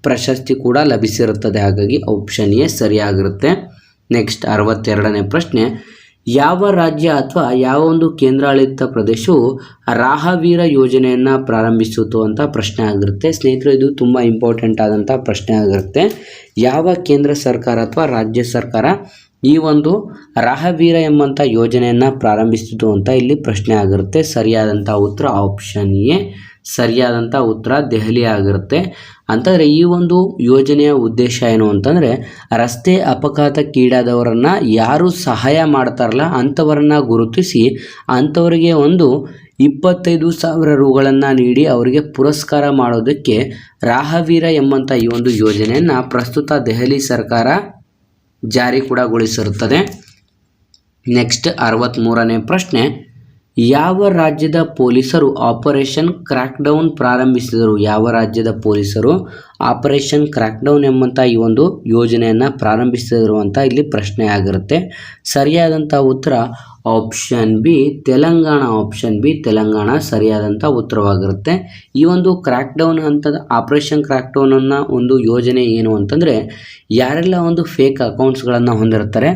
ಪ್ರಶಸ್ತಿ ಕೂಡ ಲಭಿಸಿರುತ್ತದೆ. ಹಾಗಾಗಿ ಆಪ್ಷನ್ ಎ ಸರಿಯಾಗಿರುತ್ತೆ. ನೆಕ್ಸ್ಟ್ 62ನೇ ಪ್ರಶ್ನೆ, ಯಾವ ರಾಜ್ಯ ಅಥವಾ ಯಾವ ಒಂದು ಕೇಂದ್ರಾಡಳಿತ ಪ್ರದೇಶವು ರಾಹವೀರ ಯೋಜನೆಯನ್ನು ಪ್ರಾರಂಭಿಸಿತು ಅಂತ ಪ್ರಶ್ನೆ ಆಗಿರುತ್ತೆ. ಸ್ನೇಹಿತರು ಇದು ತುಂಬ ಇಂಪಾರ್ಟೆಂಟ್ ಆದಂಥ ಪ್ರಶ್ನೆ ಆಗಿರುತ್ತೆ. ಯಾವ ಕೇಂದ್ರ ಸರ್ಕಾರ ಅಥವಾ ರಾಜ್ಯ ಸರ್ಕಾರ ಈ ಒಂದು ರಾಹವೀರ ಎಂಬಂಥ ಯೋಜನೆಯನ್ನು ಪ್ರಾರಂಭಿಸಿತು ಅಂತ ಇಲ್ಲಿ ಪ್ರಶ್ನೆ ಆಗಿರುತ್ತೆ. ಸರಿಯಾದಂಥ ಉತ್ತರ ಆಪ್ಷನ್ ಎ ಸರಿಯಾದಂಥ ಉತ್ತರ ದೆಹಲಿ ಆಗಿರುತ್ತೆ. ಅಂತಂದರೆ ಈ ಒಂದು ಯೋಜನೆಯ ಉದ್ದೇಶ ಏನು ಅಂತಂದರೆ ರಸ್ತೆ ಅಪಘಾತಕ್ಕೀಡಾದವರನ್ನು ಯಾರು ಸಹಾಯ ಮಾಡ್ತಾರಲ್ಲ ಅಂಥವರನ್ನು ಗುರುತಿಸಿ ಅಂಥವರಿಗೆ ಒಂದು 25,000 ರೂಗಳನ್ನು ನೀಡಿ ಅವರಿಗೆ ಪುರಸ್ಕಾರ ಮಾಡೋದಕ್ಕೆ ರಾಹವೀರ ಎಂಬಂಥ ಈ ಒಂದು ಯೋಜನೆಯನ್ನು ಪ್ರಸ್ತುತ ದೆಹಲಿ ಸರ್ಕಾರ ಜಾರಿ ಕೂಡ ಗೊಳಿಸಿರುತ್ತದೆ. ನೆಕ್ಸ್ಟ್ 63ನೇ ಪ್ರಶ್ನೆ, ಯಾವ ರಾಜ್ಯದ ಪೊಲೀಸರು ಆಪರೇಷನ್ ಕ್ರ್ಯಾಕ್ಡೌನ್ ಪ್ರಾರಂಭಿಸಿದರು? ಯಾವ ರಾಜ್ಯದ ಪೊಲೀಸರು ಆಪರೇಷನ್ ಕ್ರ್ಯಾಕ್ಡೌನ್ ಎಂಬಂಥ ಈ ಒಂದು ಯೋಜನೆಯನ್ನು ಪ್ರಾರಂಭಿಸಿದರು ಅಂತ ಇಲ್ಲಿ ಪ್ರಶ್ನೆ ಆಗಿರುತ್ತೆ. ಸರಿಯಾದಂಥ ಉತ್ತರ option B Telangana. Option B Telangana ಸರಿಯಾದಂಥ ಉತ್ತರವಾಗಿರುತ್ತೆ. ಈ ಒಂದು ಕ್ರ್ಯಾಕ್ಡೌನ್ ಅಂತ ಆಪರೇಷನ್ ಕ್ರ್ಯಾಕ್ಡೌನ್ ಅನ್ನೋ ಒಂದು ಯೋಜನೆ ಏನು ಅಂತಂದರೆ ಯಾರೆಲ್ಲ ಒಂದು ಫೇಕ್ ಅಕೌಂಟ್ಸ್ಗಳನ್ನು ಹೊಂದಿರ್ತಾರೆ,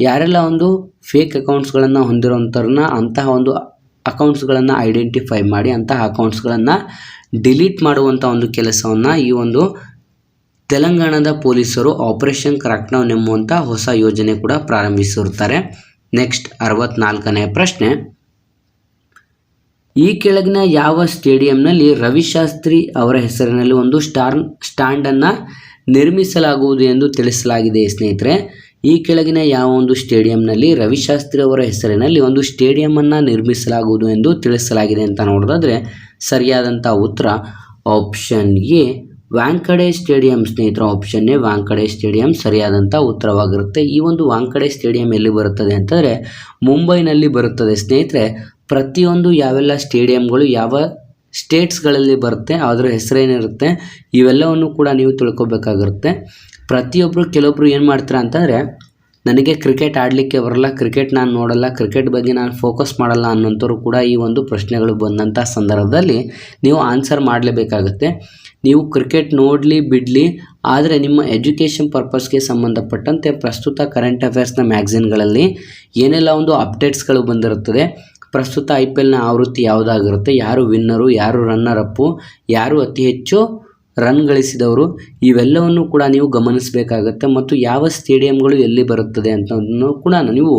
ಯಾರೆಲ್ಲ ಒಂದು ಫೇಕ್ ಅಕೌಂಟ್ಸ್ಗಳನ್ನು ಹೊಂದಿರೋಂಥವ್ರನ್ನ ಅಂತಹ ಒಂದು ಅಕೌಂಟ್ಸ್ಗಳನ್ನು ಐಡೆಂಟಿಫೈ ಮಾಡಿ ಅಂತಹ ಅಕೌಂಟ್ಸ್ಗಳನ್ನು ಡಿಲೀಟ್ ಮಾಡುವಂಥ ಒಂದು ಕೆಲಸವನ್ನು ಈ ಒಂದು ತೆಲಂಗಾಣದ ಪೊಲೀಸರು ಆಪರೇಷನ್ ಕ್ರ್ಯಾಕ್ಡೌನ್ ಎಂಬುವಂಥ ಹೊಸ ಯೋಜನೆ ಕೂಡ ಪ್ರಾರಂಭಿಸಿರುತ್ತಾರೆ. ನೆಕ್ಸ್ಟ್ 64ನೇ ಪ್ರಶ್ನೆ, ಈ ಕೆಳಗಿನ ಯಾವ ಸ್ಟೇಡಿಯಂನಲ್ಲಿ ರವಿಶಾಸ್ತ್ರಿ ಅವರ ಹೆಸರಿನಲ್ಲಿ ಒಂದು ಸ್ಟ್ಯಾಂಡನ್ನು ನಿರ್ಮಿಸಲಾಗುವುದು ಎಂದು ತಿಳಿಸಲಾಗಿದೆ ಸ್ನೇಹಿತರೆ. ಈ ಕೆಳಗಿನ ಯಾವ ಒಂದು ಸ್ಟೇಡಿಯಂನಲ್ಲಿ ರವಿಶಾಸ್ತ್ರಿ ಅವರ ಹೆಸರಿನಲ್ಲಿ ಒಂದು ಸ್ಟೇಡಿಯಂನ್ನು ನಿರ್ಮಿಸಲಾಗುವುದು ಎಂದು ತಿಳಿಸಲಾಗಿದೆ ಅಂತ ನೋಡೋದಾದರೆ ಸರಿಯಾದಂಥ ಉತ್ತರ ಆಪ್ಷನ್ ಎ ವಾಂಖಡೆ ಸ್ಟೇಡಿಯಂ ಸ್ನೇಹಿತರೆ. ಆಪ್ಷನ್ ಎ ವಾಂಖಡೆ ಸ್ಟೇಡಿಯಂ ಸರಿಯಾದಂಥ ಉತ್ತರವಾಗಿರುತ್ತೆ. ಈ ಒಂದು ವಾಂಖಡೆ ಸ್ಟೇಡಿಯಂ ಎಲ್ಲಿ ಬರುತ್ತದೆ ಅಂತಂದರೆ ಮುಂಬೈನಲ್ಲಿ ಬರುತ್ತದೆ ಸ್ನೇಹಿತರೆ. ಪ್ರತಿಯೊಂದು ಯಾವೆಲ್ಲ ಸ್ಟೇಡಿಯಂಗಳು ಯಾವ ಸ್ಟೇಟ್ಸ್ಗಳಲ್ಲಿ ಬರುತ್ತೆ ಅದರ ಹೆಸರೇನಿರುತ್ತೆ ಇವೆಲ್ಲವನ್ನು ಕೂಡ ನೀವು ತಿಳ್ಕೊಬೇಕಾಗಿರುತ್ತೆ. ಕೆಲವೊಬ್ಬರು ಏನು ಮಾಡ್ತಾರೆ ಅಂತಂದರೆ ನನಗೆ ಕ್ರಿಕೆಟ್ ಆಡಲಿಕ್ಕೆ ಬರಲ್ಲ, ಕ್ರಿಕೆಟ್ ನಾನು ನೋಡಲ್ಲ, ಕ್ರಿಕೆಟ್ ಬಗ್ಗೆ ನಾನು ಫೋಕಸ್ ಮಾಡಲ್ಲ ಅನ್ನೋಂಥವ್ರು ಕೂಡ ಈ ಒಂದು ಪ್ರಶ್ನೆಗಳು ಬಂದಂಥ ಸಂದರ್ಭದಲ್ಲಿ ನೀವು ಆನ್ಸರ್ ಮಾಡಲೇಬೇಕಾಗುತ್ತೆ. ನೀವು ಕ್ರಿಕೆಟ್ ನೋಡಲಿ ಬಿಡಲಿ, ಆದರೆ ನಿಮ್ಮ ಎಜುಕೇಷನ್ ಪರ್ಪಸ್ಗೆ ಸಂಬಂಧಪಟ್ಟಂತೆ ಪ್ರಸ್ತುತ ಕರೆಂಟ್ ಅಫೇರ್ಸ್ನ ಮ್ಯಾಗ್ಝಿನ್ಗಳಲ್ಲಿ ಏನೆಲ್ಲ ಒಂದು ಅಪ್ಡೇಟ್ಸ್ಗಳು ಬಂದಿರುತ್ತದೆ, ಪ್ರಸ್ತುತ IPLನ ಆವೃತ್ತಿ ಯಾವುದಾಗಿರುತ್ತೆ, ಯಾರು ವಿನ್ನರು, ಯಾರು ರನ್ನರ್ ಅಪ್ಪು, ಯಾರು ಅತಿ ಹೆಚ್ಚು ರನ್ ಗಳಿಸಿದವರು, ಇವೆಲ್ಲವನ್ನು ಕೂಡ ನೀವು ಗಮನಿಸಬೇಕಾಗತ್ತೆ. ಮತ್ತು ಯಾವ ಸ್ಟೇಡಿಯಂಗಳು ಎಲ್ಲಿ ಬರುತ್ತದೆ ಅಂತಂದನ್ನು ಕೂಡ ನೀವು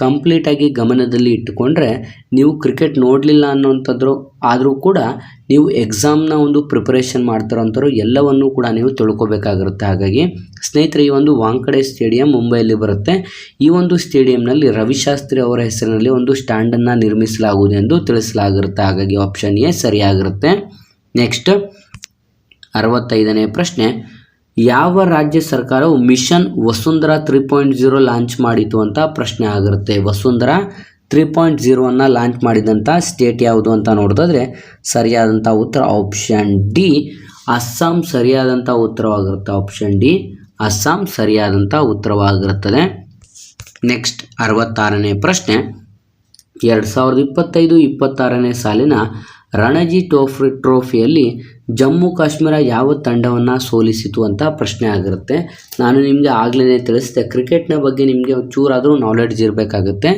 ಕಂಪ್ಲೀಟಾಗಿ ಗಮನದಲ್ಲಿ ಇಟ್ಟುಕೊಂಡ್ರೆ ನೀವು ಕ್ರಿಕೆಟ್ ನೋಡಲಿಲ್ಲ ಅನ್ನೋಂಥದ್ದು ಆದರೂ ಕೂಡ ನೀವು ಎಕ್ಸಾಮ್ನ ಒಂದು ಪ್ರಿಪರೇಷನ್ ಮಾಡ್ತಾರಂಥವ್ರು ಎಲ್ಲವನ್ನೂ ಕೂಡ ನೀವು ತಿಳ್ಕೊಬೇಕಾಗಿರುತ್ತೆ. ಹಾಗಾಗಿ ಸ್ನೇಹಿತರೆ, ಈ ಒಂದು ವಾಂಖಡೆ ಸ್ಟೇಡಿಯಂ ಮುಂಬೈಯಲ್ಲಿ ಬರುತ್ತೆ. ಈ ಒಂದು ಸ್ಟೇಡಿಯಂನಲ್ಲಿ ರವಿಶಾಸ್ತ್ರಿ ಅವರ ಹೆಸರಿನಲ್ಲಿ ಒಂದು ಸ್ಟ್ಯಾಂಡನ್ನು ನಿರ್ಮಿಸಲಾಗುವುದು ಎಂದು ತಿಳಿಸಲಾಗಿರುತ್ತೆ. ಹಾಗಾಗಿ ಆಪ್ಷನ್ ಎ ಸರಿಯಾಗಿರುತ್ತೆ. ನೆಕ್ಸ್ಟ್ 65ನೇ ಪ್ರಶ್ನೆ, ಯಾವ ರಾಜ್ಯ ಸರ್ಕಾರವು ಮಿಷನ್ ವಸುಂಧರಾ 3.0 ಲಾಂಚ್ ಮಾಡಿತು ಅಂತ ಪ್ರಶ್ನೆ ಆಗಿರುತ್ತೆ. ವಸುಂಧರಾ 3.0 ಲಾಂಚ್ ಮಾಡಿದಂಥ ಸ್ಟೇಟ್ ಯಾವುದು ಅಂತ ನೋಡೋದಾದರೆ ಸರಿಯಾದಂಥ ಉತ್ತರ ಆಪ್ಷನ್ ಡಿ ಅಸ್ಸಾಂ ಸರಿಯಾದಂಥ ಉತ್ತರವಾಗಿರುತ್ತೆ. ಆಪ್ಷನ್ ಡಿ ಅಸ್ಸಾಂ ಸರಿಯಾದಂಥ ಉತ್ತರವಾಗಿರುತ್ತದೆ. ನೆಕ್ಸ್ಟ್ 66ನೇ ಪ್ರಶ್ನೆ, 2025-26ನೇ ಸಾಲಿನ ರಣಜಿ ಟ್ರೋಫಿಯಲ್ಲಿ ಜಮ್ಮು ಕಾಶ್ಮೀರ ಯಾವ ತಂಡವನ್ನು ಸೋಲಿಸಿತು ಅಂತ ಪ್ರಶ್ನೆ ಆಗಿರುತ್ತೆ. ನಾನು ನಿಮಗೆ ಆಗಲೇ ತಿಳಿಸಿದೆ, ಕ್ರಿಕೆಟ್ನ ಬಗ್ಗೆ ನಿಮಗೆ ಚೂರಾದರೂ ನಾಲೆಡ್ಜ್ ಇರಬೇಕಾಗುತ್ತೆ.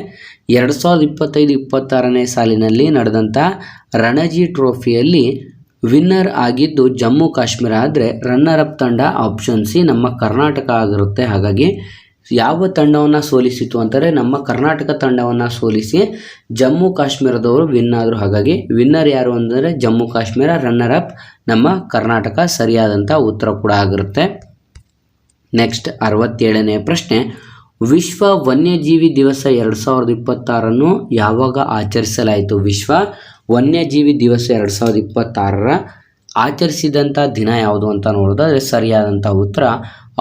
2025-26ನೇ ಸಾಲಿನಲ್ಲಿ ನಡೆದಂಥ ರಣಜಿ ಟ್ರೋಫಿಯಲ್ಲಿ ವಿನ್ನರ್ ಆಗಿದ್ದು ಜಮ್ಮು ಕಾಶ್ಮೀರ ಆದರೆ ರನ್ನರ್ ಅಪ್ ತಂಡ ಆಪ್ಷನ್ ಸಿ ನಮ್ಮ ಕರ್ನಾಟಕ ಆಗಿರುತ್ತೆ. ಹಾಗಾಗಿ ಯಾವ ತಂಡವನ್ನು ಸೋಲಿಸಿತು ಅಂತಾರೆ, ನಮ್ಮ ಕರ್ನಾಟಕ ತಂಡವನ್ನು ಸೋಲಿಸಿ ಜಮ್ಮು ಕಾಶ್ಮೀರದವರು ವಿನ್ ಆದರು. ಹಾಗಾಗಿ ವಿನ್ನರ್ ಯಾರು ಅಂದರೆ ಜಮ್ಮು ಕಾಶ್ಮೀರ, ರನ್ನರ್ ಅಪ್ ನಮ್ಮ ಕರ್ನಾಟಕ ಸರಿಯಾದಂಥ ಉತ್ತರ ಕೂಡ ಆಗಿರುತ್ತೆ. ನೆಕ್ಸ್ಟ್ 67ನೇ ಪ್ರಶ್ನೆ, ವಿಶ್ವ ವನ್ಯಜೀವಿ ದಿವಸ 2026 ಯಾವಾಗ ಆಚರಿಸಲಾಯಿತು? ವಿಶ್ವ ವನ್ಯಜೀವಿ ದಿವಸ 2026 ಆಚರಿಸಿದಂಥ ದಿನ ಯಾವುದು ಅಂತ ನೋಡೋದಾದರೆ ಸರಿಯಾದಂಥ ಉತ್ತರ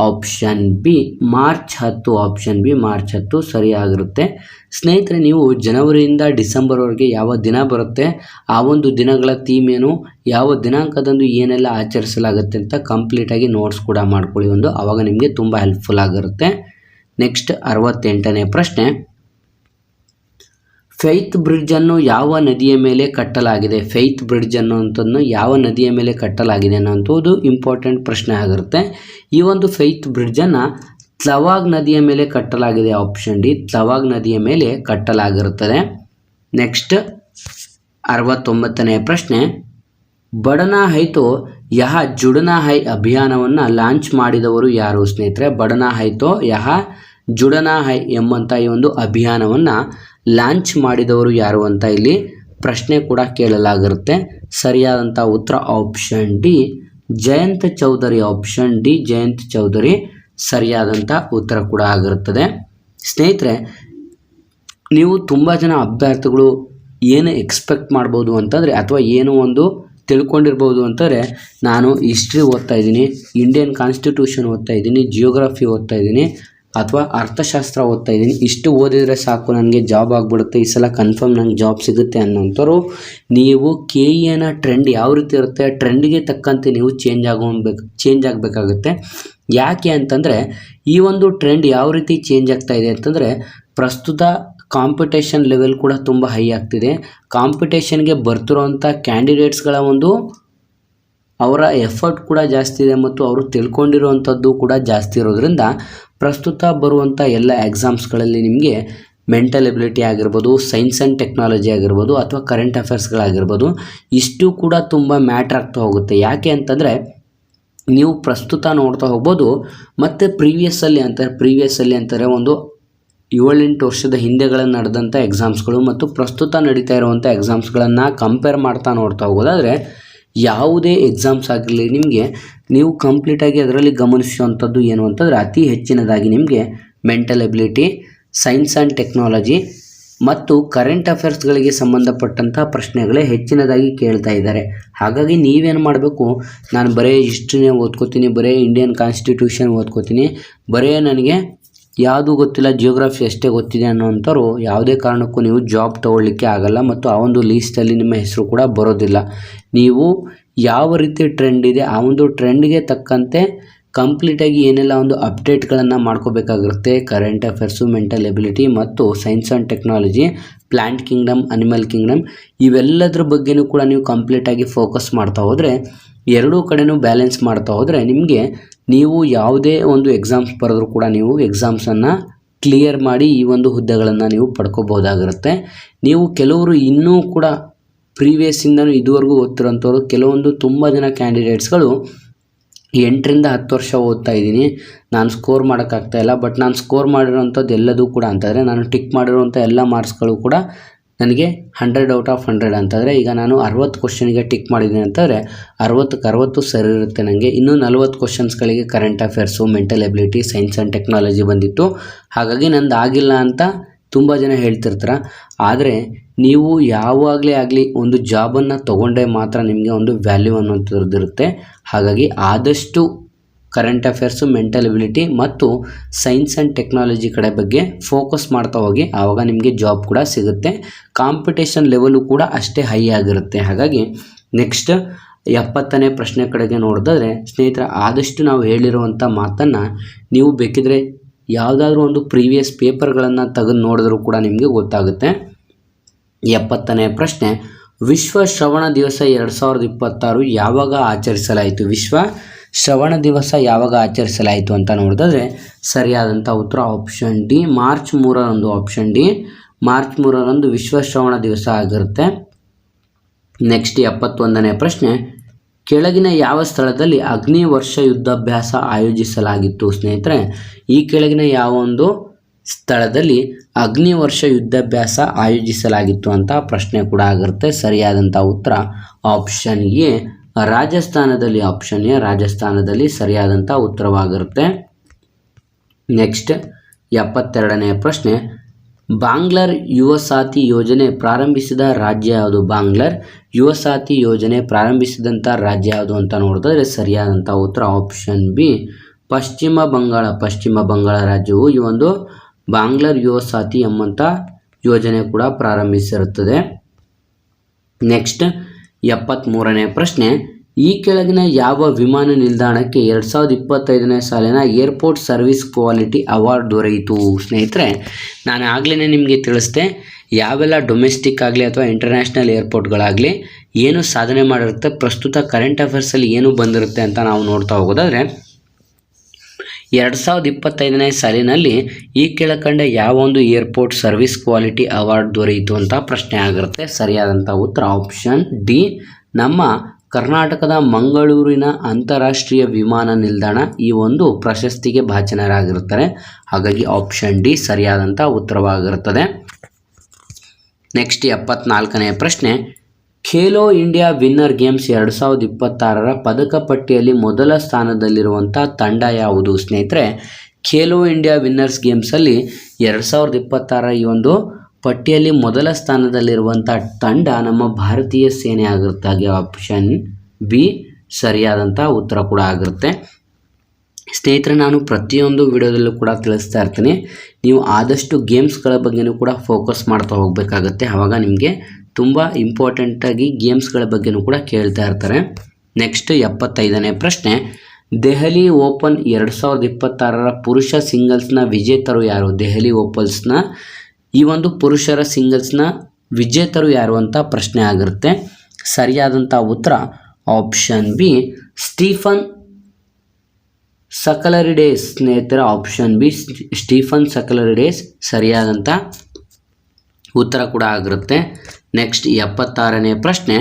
option B March 10. Option B March 10 ಸರಿಯಾಗಿರುತ್ತೆ. ಸ್ನೇಹಿತರೆ, ನೀವು ಜನವರಿಯಿಂದ ಡಿಸೆಂಬರ್ವರೆಗೆ ಯಾವ ದಿನ ಬರುತ್ತೆ, ಆ ಒಂದು ದಿನಗಳ ಥೀಮ್ ಏನು, ಯಾವ ದಿನಾಂಕದಂದು ಏನೆಲ್ಲ ಆಚರಿಸಲಾಗುತ್ತೆ ಅಂತ ಕಂಪ್ಲೀಟಾಗಿ ನೋಟ್ಸ್ ಕೂಡ ಮಾಡ್ಕೊಳ್ಳಿ ಆವಾಗ ನಿಮಗೆ ತುಂಬ ಹೆಲ್ಪ್ಫುಲ್ ಆಗಿರುತ್ತೆ. ನೆಕ್ಸ್ಟ್ 68ನೇ ಪ್ರಶ್ನೆ, ಫೇತ್ ಬ್ರಿಡ್ಜನ್ನು ಯಾವ ನದಿಯ ಮೇಲೆ ಕಟ್ಟಲಾಗಿದೆ? ಫೇತ್ ಬ್ರಿಡ್ಜ್ ಅನ್ನುವಂಥದ್ದನ್ನು ಯಾವ ನದಿಯ ಮೇಲೆ ಕಟ್ಟಲಾಗಿದೆ ಅನ್ನೋಂಥದ್ದು ಇಂಪಾರ್ಟೆಂಟ್ ಪ್ರಶ್ನೆ ಆಗಿರುತ್ತೆ. ಈ ಒಂದು ಫೇತ್ ಬ್ರಿಡ್ಜನ್ನು ತ್ಲವಾಗ್ ನದಿಯ ಮೇಲೆ ಕಟ್ಟಲಾಗಿದೆ. ಆಪ್ಷನ್ ಡಿ ತ್ಲವಾಗ್ ನದಿಯ ಮೇಲೆ ಕಟ್ಟಲಾಗಿರುತ್ತದೆ. ನೆಕ್ಸ್ಟ್ 69ನೇ ಪ್ರಶ್ನೆ, ಬಡನಾ ಹೈ ತೋ ಯಹ ಜುಡನಾ ಹೈ ಅಭಿಯಾನವನ್ನು ಲಾಂಚ್ ಮಾಡಿದವರು ಯಾರು? ಸ್ನೇಹಿತರೆ, ಬಡನಾ ಹೈ ತೋ ಯಹ ಜುಡನಾ ಹೈ ಎಂಬಂಥ ಈ ಒಂದು ಅಭಿಯಾನವನ್ನು ಲಾಂಚ್ ಮಾಡಿದವರು ಯಾರು ಅಂತ ಇಲ್ಲಿ ಪ್ರಶ್ನೆ ಕೂಡ ಕೇಳಲಾಗಿರುತ್ತೆ. ಸರಿಯಾದಂಥ ಉತ್ತರ option D Jayant Chaudhary. Option D Jayant Chaudhary ಸರಿಯಾದಂಥ ಉತ್ತರ ಕೂಡ ಆಗಿರುತ್ತದೆ. ಸ್ನೇಹಿತರೆ, ನೀವು ತುಂಬ ಜನ ಅಭ್ಯರ್ಥಿಗಳು ಏನು ಎಕ್ಸ್ಪೆಕ್ಟ್ ಮಾಡ್ಬೋದು ಅಂತಂದರೆ ಅಥವಾ ಏನು ಒಂದು ತಿಳ್ಕೊಂಡಿರ್ಬೋದು ಅಂತಂದರೆ, ನಾನು ಹಿಸ್ಟ್ರಿ ಓದ್ತಾ ಇದ್ದೀನಿ, ಇಂಡಿಯನ್ ಕಾನ್ಸ್ಟಿಟ್ಯೂಷನ್ ಓದ್ತಾ ಇದ್ದೀನಿ, ಜಿಯೋಗ್ರಫಿ ಓದ್ತಾ ಇದ್ದೀನಿ ಅಥವಾ ಅರ್ಥಶಾಸ್ತ್ರ ಓದ್ತಾ ಇದ್ದೀನಿ, ಇಷ್ಟು ಓದಿದರೆ ಸಾಕು ನನಗೆ ಜಾಬ್ ಆಗಿಬಿಡುತ್ತೆ, ಈ ಸಲ ಕನ್ಫರ್ಮ್ ನನಗೆ ಜಾಬ್ ಸಿಗುತ್ತೆ ಅನ್ನೋಂಥವ್ರು ನೀವು KEನ ಟ್ರೆಂಡ್ ಯಾವ ರೀತಿ ಇರುತ್ತೆ ಟ್ರೆಂಡ್ಗೆ ತಕ್ಕಂತೆ ನೀವು ಚೇಂಜ್ ಆಗಬೇಕಾಗುತ್ತೆ. ಯಾಕೆ ಅಂತಂದರೆ ಈ ಒಂದು ಟ್ರೆಂಡ್ ಯಾವ ರೀತಿ ಚೇಂಜ್ ಆಗ್ತಾ ಇದೆ ಅಂತಂದರೆ ಪ್ರಸ್ತುತ ಕಾಂಪಿಟೇಷನ್ ಲೆವೆಲ್ ಕೂಡ ತುಂಬ ಹೈ ಆಗ್ತಿದೆ. ಕಾಂಪಿಟೇಷನ್ಗೆ ಬರ್ತಿರೋಂಥ ಕ್ಯಾಂಡಿಡೇಟ್ಸ್ಗಳ ಒಂದು ಅವರ ಎಫರ್ಟ್ ಕೂಡ ಜಾಸ್ತಿ ಇದೆ ಮತ್ತು ಅವರು ತಿಳ್ಕೊಂಡಿರುವಂಥದ್ದು ಕೂಡ ಜಾಸ್ತಿ ಇರೋದ್ರಿಂದ ಪ್ರಸ್ತುತ ಬರುವಂಥ ಎಲ್ಲ ಎಕ್ಸಾಮ್ಸ್ಗಳಲ್ಲಿ ನಿಮಗೆ ಮೆಂಟಲ್ ಎಬಿಲಿಟಿ ಆಗಿರ್ಬೋದು, ಸೈನ್ಸ್ ಆ್ಯಂಡ್ ಟೆಕ್ನಾಲಜಿ ಆಗಿರ್ಬೋದು ಅಥವಾ ಕರೆಂಟ್ ಅಫೇರ್ಸ್ಗಳಾಗಿರ್ಬೋದು, ಇಷ್ಟು ಕೂಡ ತುಂಬ ಮ್ಯಾಟ್ರ್ ಆಗ್ತಾ ಹೋಗುತ್ತೆ. ಯಾಕೆ ಅಂತಂದರೆ ನೀವು ಪ್ರಸ್ತುತ ನೋಡ್ತಾ ಹೋಗ್ಬೋದು ಮತ್ತು ಪ್ರೀವಿಯಸ್ಸಲ್ಲಿ ಅಂತಾರೆ ಒಂದು 7-8 ವರ್ಷದ ಹಿಂದೆಗಳಲ್ಲಿ ನಡೆದಂಥ ಎಕ್ಸಾಮ್ಸ್ಗಳು ಮತ್ತು ಪ್ರಸ್ತುತ ನಡೀತಾ ಇರುವಂಥ ಎಕ್ಸಾಮ್ಸ್ಗಳನ್ನು ಕಂಪೇರ್ ಮಾಡ್ತಾ ನೋಡ್ತಾ ಹೋಗೋದಾದರೆ ಯಾವುದೇ ಎಕ್ಸಾಮ್ಸ್ ಆಗಿರಲಿ ನಿಮಗೆ ನೀವು ಕಂಪ್ಲೀಟಾಗಿ ಅದರಲ್ಲಿ ಗಮನಿಸುವಂಥದ್ದು ಏನು ಅಂತಂದರೆ ಅತಿ ಹೆಚ್ಚಿನದಾಗಿ ನಿಮಗೆ mental ability, science and technology ಮತ್ತು ಕರೆಂಟ್ ಅಫೇರ್ಸ್ಗಳಿಗೆ ಸಂಬಂಧಪಟ್ಟಂಥ ಪ್ರಶ್ನೆಗಳೇ ಹೆಚ್ಚಿನದಾಗಿ ಕೇಳ್ತಾ ಇದ್ದಾರೆ. ಹಾಗಾಗಿ ನೀವೇನು ಮಾಡಬೇಕು, ನಾನು ಬರೀ ಹಿಸ್ಟ್ರಿನೇ ಓದ್ಕೋತೀನಿ, ಬರೀ ಇಂಡಿಯನ್ ಕಾನ್ಸ್ಟಿಟ್ಯೂಷನ್ ಓದ್ಕೋತೀನಿ, ಬರೀ ನನಗೆ ಯಾವುದು ಗೊತ್ತಿಲ್ಲ, ಜಿಯೋಗ್ರಫಿ ಅಷ್ಟೇ ಗೊತ್ತಿದೆ ಅನ್ನೋಂಥವ್ರು ಯಾವುದೇ ಕಾರಣಕ್ಕೂ ನೀವು ಜಾಬ್ ತೊಗೊಳ್ಳಿಕ್ಕೆ ಆಗಲ್ಲ ಮತ್ತು ಆ ಒಂದು ಲೀಸ್ಟಲ್ಲಿ ನಿಮ್ಮ ಹೆಸರು ಕೂಡ ಬರೋದಿಲ್ಲ. ನೀವು ಯಾವ ರೀತಿ ಟ್ರೆಂಡ್ ಇದೆ ಆ ಒಂದು ಟ್ರೆಂಡ್ಗೆ ತಕ್ಕಂತೆ ಕಂಪ್ಲೀಟಾಗಿ ಏನೆಲ್ಲ ಒಂದು ಅಪ್ಡೇಟ್ಗಳನ್ನು ಮಾಡ್ಕೋಬೇಕಾಗಿರುತ್ತೆ. ಕರೆಂಟ್ ಅಫೇರ್ಸು, ಮೆಂಟಲ್ ಎಬಿಲಿಟಿ ಮತ್ತು science and technology, plant Kingdom, animal Kingdom ಇವೆಲ್ಲದರ ಬಗ್ಗೆನೂ ಕೂಡ ನೀವು ಕಂಪ್ಲೀಟಾಗಿ ಫೋಕಸ್ ಮಾಡ್ತಾ ಹೋದರೆ, ಎರಡೂ ಕಡೆನೂ ಬ್ಯಾಲೆನ್ಸ್ ಮಾಡ್ತಾ ಹೋದರೆ ನಿಮಗೆ ನೀವು ಯಾವುದೇ ಒಂದು ಎಕ್ಸಾಮ್ಸ್ ಬರೆದ್ರೂ ಕೂಡ ನೀವು ಎಕ್ಸಾಮ್ಸನ್ನು ಕ್ಲಿಯರ್ ಮಾಡಿ ಈ ಒಂದು ಹುದ್ದೆಗಳನ್ನು ನೀವು ಪಡ್ಕೋಬೋದಾಗಿರುತ್ತೆ. ನೀವು ಕೆಲವರು ಇನ್ನೂ ಕೂಡ ಪ್ರೀವಿಯಸ್ಸಿಂದನೂ ಇದುವರೆಗೂ ಓದ್ತಿರೋಂಥವ್ರು ಕೆಲವೊಂದು ತುಂಬ ಜನ ಕ್ಯಾಂಡಿಡೇಟ್ಸ್ಗಳು 8ರಿಂದ 10 ವರ್ಷ ಓದ್ತಾ ಇದ್ದೀನಿ, ನಾನು ಸ್ಕೋರ್ ಮಾಡೋಕ್ಕಾಗ್ತಾಯಿಲ್ಲ. ಬಟ್ ನಾನು ಸ್ಕೋರ್ ಮಾಡಿರೋವಂಥದ್ದು ಎಲ್ಲದೂ ಕೂಡ ಅಂತಂದರೆ ನಾನು ಟಿಕ್ ಮಾಡಿರೋವಂಥ ಎಲ್ಲ ಮಾರ್ಕ್ಸ್ಗಳು ಕೂಡ ನನಗೆ 100/100 ಅಂತಂದರೆ, ಈಗ ನಾನು 60 ಕ್ವಶನ್ಗೆ ಟಿಕ್ ಮಾಡಿದ್ದೀನಿ ಅಂತಂದರೆ 60ಕ್ಕೆ 60 ಸರಿ ಇರುತ್ತೆ ನನಗೆ. ಇನ್ನೂ 40 ಕ್ವಶನ್ಸ್ಗಳಿಗೆ current affairs, mental ability, science and technology ಬಂದಿತ್ತು. ಹಾಗಾಗಿ ನಂದು ಆಗಿಲ್ಲ ಅಂತ ತುಂಬ ಜನ ಹೇಳ್ತಿರ್ತಾರೆ. ಆದರೆ ನೀವು ಯಾವಾಗಲೇ ಆಗಲಿ ಒಂದು ಜಾಬನ್ನು ತೊಗೊಂಡ್ರೆ ಮಾತ್ರ ನಿಮಗೆ ಒಂದು ವ್ಯಾಲ್ಯೂ ಅನ್ನೋಂಥದ್ದು ಇರುತ್ತೆ. ಹಾಗಾಗಿ ಆದಷ್ಟು ಕರೆಂಟ್ ಅಫೇರ್ಸು, ಮೆಂಟಲ್ ಎಬಿಲಿಟಿ ಮತ್ತು ಸೈನ್ಸ್ ಆ್ಯಂಡ್ ಟೆಕ್ನಾಲಜಿ ಕಡೆ ಬಗ್ಗೆ ಫೋಕಸ್ ಮಾಡ್ತಾ ಹೋಗಿ, ಆವಾಗ ನಿಮಗೆ ಜಾಬ್ ಕೂಡ ಸಿಗುತ್ತೆ. ಕಾಂಪಿಟೇಷನ್ ಲೆವೆಲು ಕೂಡ ಅಷ್ಟೇ ಹೈ ಆಗಿರುತ್ತೆ. ಹಾಗಾಗಿ ನೆಕ್ಸ್ಟ್ 70ನೇ ಪ್ರಶ್ನೆ ಕಡೆಗೆ ನೋಡಿದ್ರೆ ಸ್ನೇಹಿತರೆ, ಆದಷ್ಟು ನಾವು ಹೇಳಿರುವಂಥ ಮಾತನ್ನು ನೀವು ಬೇಕಿದ್ರೆ ಯಾವುದಾದ್ರೂ ಒಂದು ಪ್ರೀವಿಯಸ್ ಪೇಪರ್ಗಳನ್ನು ತೆಗೆದು ನೋಡಿದ್ರೂ ಕೂಡ ನಿಮಗೆ ಗೊತ್ತಾಗುತ್ತೆ. 70ನೇ ಪ್ರಶ್ನೆ, ವಿಶ್ವ ಶ್ರವಣ ದಿವಸ 2026 ಯಾವಾಗ ಆಚರಿಸಲಾಯಿತು? ವಿಶ್ವ ಶ್ರವಣ ದಿವಸ ಯಾವಾಗ ಆಚರಿಸಲಾಯಿತು ಅಂತ ನೋಡಿದ್ರೆ ಸರಿಯಾದಂಥ ಉತ್ತರ ಆಪ್ಷನ್ ಡಿ, ಮಾರ್ಚ್ 3ರಂದು. ಆಪ್ಷನ್ ಡಿ, ಮಾರ್ಚ್ 3ರಂದು ವಿಶ್ವ ಶ್ರವಣ ದಿವಸ ಆಗಿರುತ್ತೆ. ನೆಕ್ಸ್ಟ್ 71ನೇ ಪ್ರಶ್ನೆ, ಕೆಳಗಿನ ಯಾವ ಸ್ಥಳದಲ್ಲಿ ಅಗ್ನಿ ವರ್ಷ ಯುದ್ಧಾಭ್ಯಾಸ ಆಯೋಜಿಸಲಾಗಿತ್ತು? ಸ್ನೇಹಿತರೆ, ಈ ಕೆಳಗಿನ ಯಾವ ಒಂದು ಸ್ಥಳದಲ್ಲಿ ಅಗ್ನಿ ವರ್ಷ ಯುದ್ಧಾಭ್ಯಾಸ ಆಯೋಜಿಸಲಾಗಿತ್ತು ಅಂತ ಪ್ರಶ್ನೆ ಕೂಡ ಆಗಿರುತ್ತೆ. ಸರಿಯಾದಂಥ ಉತ್ತರ ಆಪ್ಷನ್ ಎ, ರಾಜಸ್ಥಾನದಲ್ಲಿ. ಆಪ್ಷನ್ ಎ, ರಾಜಸ್ಥಾನದಲ್ಲಿ ಸರಿಯಾದಂಥ ಉತ್ತರವಾಗಿರುತ್ತೆ. ನೆಕ್ಸ್ಟ್ 72ನೇ ಪ್ರಶ್ನೆ, ಬಾಂಗ್ಲಾರ್ ಯುವ ಸಾಥಿ ಯೋಜನೆ ಪ್ರಾರಂಭಿಸಿದ ರಾಜ್ಯ ಯಾವುದು? ಬಾಂಗ್ಲಾರ್ ಯುವ ಸಾಥಿ ಯೋಜನೆ ಪ್ರಾರಂಭಿಸಿದಂಥ ರಾಜ್ಯ ಯಾವುದು ಅಂತ ನೋಡಿದ್ರೆ ಸರಿಯಾದಂಥ ಉತ್ತರ ಆಪ್ಷನ್ ಬಿ, ಪಶ್ಚಿಮ ಬಂಗಾಳ. ಪಶ್ಚಿಮ ಬಂಗಾಳ ರಾಜ್ಯವು ಈ ಒಂದು ಬಾಂಗ್ಲಾರ್ ಯುವ ಸಾಥಿ ಎಂಬಂಥ ಯೋಜನೆ ಕೂಡ ಪ್ರಾರಂಭಿಸಿರುತ್ತದೆ. ನೆಕ್ಸ್ಟ್ 73ನೇ ಪ್ರಶ್ನೆ, ಈ ಕೆಳಗಿನ ಯಾವ ವಿಮಾನ ನಿಲ್ದಾಣಕ್ಕೆ 2025ನೇ ಸಾಲಿನ ಏರ್ಪೋರ್ಟ್ ಸರ್ವಿಸ್ ಕ್ವಾಲಿಟಿ ಅವಾರ್ಡ್ ದೊರೆಯಿತು? ಸ್ನೇಹಿತರೆ, ನಾನು ಆಗಲೇ ನಿಮಗೆ ತಿಳಿಸ್ದೆ, ಯಾವೆಲ್ಲ ಡೊಮೆಸ್ಟಿಕ್ ಆಗಲಿ ಅಥವಾ ಇಂಟರ್ನ್ಯಾಷನಲ್ ಏರ್ಪೋರ್ಟ್ಗಳಾಗಲಿ ಏನು ಸಾಧನೆ ಮಾಡಿರುತ್ತೆ, ಪ್ರಸ್ತುತ ಕರೆಂಟ್ ಅಫೇರ್ಸಲ್ಲಿ ಏನು ಬಂದಿರುತ್ತೆ ಅಂತ ನಾವು ನೋಡ್ತಾ ಹೋಗೋದಾದರೆ 2025ನೇ ಸಾಲಿನಲ್ಲಿ ಈ ಕೆಳಕಂಡ ಯಾವ ಒಂದು ಏರ್ಪೋರ್ಟ್ ಸರ್ವಿಸ್ ಕ್ವಾಲಿಟಿ ಅವಾರ್ಡ್ ದೊರೆಯಿತು ಅಂತ ಪ್ರಶ್ನೆ ಆಗಿರುತ್ತೆ. ಸರಿಯಾದಂಥ ಉತ್ತರ ಆಪ್ಷನ್ ಡಿ, ನಮ್ಮ ಕರ್ನಾಟಕದ ಮಂಗಳೂರಿನ ಅಂತಾರಾಷ್ಟ್ರೀಯ ವಿಮಾನ ನಿಲ್ದಾಣ ಈ ಒಂದು ಪ್ರಶಸ್ತಿಗೆ ಭಾಜನರಾಗಿರುತ್ತಾರೆ. ಹಾಗಾಗಿ ಆಪ್ಷನ್ ಡಿ ಸರಿಯಾದಂಥ ಉತ್ತರವಾಗಿರುತ್ತದೆ. ನೆಕ್ಸ್ಟ್ 74ನೇ ಪ್ರಶ್ನೆ, ಖೇಲೋ ಇಂಡಿಯಾ ವಿನ್ನರ್ ಗೇಮ್ಸ್ 2026 ಪದಕ ಪಟ್ಟಿಯಲ್ಲಿ ಮೊದಲ ಸ್ಥಾನದಲ್ಲಿರುವಂಥ ತಂಡ ಯಾವುದು? ಸ್ನೇಹಿತರೆ, ಖೇಲೋ ಇಂಡಿಯಾ ವಿನ್ನರ್ಸ್ ಗೇಮ್ಸಲ್ಲಿ 2026 ಈ ಒಂದು ಪಟ್ಟಿಯಲ್ಲಿ ಮೊದಲ ಸ್ಥಾನದಲ್ಲಿರುವಂಥ ತಂಡ ನಮ್ಮ ಭಾರತೀಯ ಸೇನೆ ಆಗಿರುತ್ತೆ. ಹಾಗೆ ಆಪ್ಷನ್ ಬಿ ಸರಿಯಾದಂಥ ಉತ್ತರ ಕೂಡ ಆಗಿರುತ್ತೆ. ಸ್ನೇಹಿತರೆ, ನಾನು ಪ್ರತಿಯೊಂದು ವಿಡಿಯೋದಲ್ಲೂ ಕೂಡ ತಿಳಿಸ್ತಾ ಇರ್ತೀನಿ, ನೀವು ಆದಷ್ಟು ಗೇಮ್ಸ್ಗಳ ಬಗ್ಗೆನೂ ಕೂಡ ಫೋಕಸ್ ಮಾಡ್ತಾ ಹೋಗಬೇಕಾಗತ್ತೆ. ಆವಾಗ ನಿಮಗೆ ತುಂಬ ಇಂಪಾರ್ಟೆಂಟಾಗಿ ಗೇಮ್ಸ್ಗಳ ಬಗ್ಗೆನೂ ಕೂಡ ಕೇಳ್ತಾ ಇರ್ತಾರೆ. ನೆಕ್ಸ್ಟ್ 75ನೇ ಪ್ರಶ್ನೆ, ದೆಹಲಿ ಓಪನ್ 2026 ಪುರುಷ ಸಿಂಗಲ್ಸ್ನ ವಿಜೇತರು ಯಾರು? ದೆಹಲಿ ಓಪನ್ಸ್ನ ಈ ಒಂದು ಪುರುಷರ ಸಿಂಗಲ್ಸ್ನ ವಿಜೇತರು ಯಾರು ಅಂತ ಪ್ರಶ್ನೆ ಆಗಿರುತ್ತೆ. ಸರಿಯಾದಂಥ ಉತ್ತರ ಆಪ್ಷನ್ ಬಿ, ಸ್ಟೀಫನ್ ಸಕಲರಿಡೇಸ್. ಸ್ನೇಹಿತರೆ, ಆಪ್ಷನ್ ಬಿ ಸ್ಟೀಫನ್ ಸಕಲರಿಡೇಸ್ ಸರಿಯಾದಂಥ ಉತ್ತರ ಕೂಡ ಆಗಿರುತ್ತೆ. ನೆಕ್ಸ್ಟ್ 76ನೇ ಪ್ರಶ್ನೆ,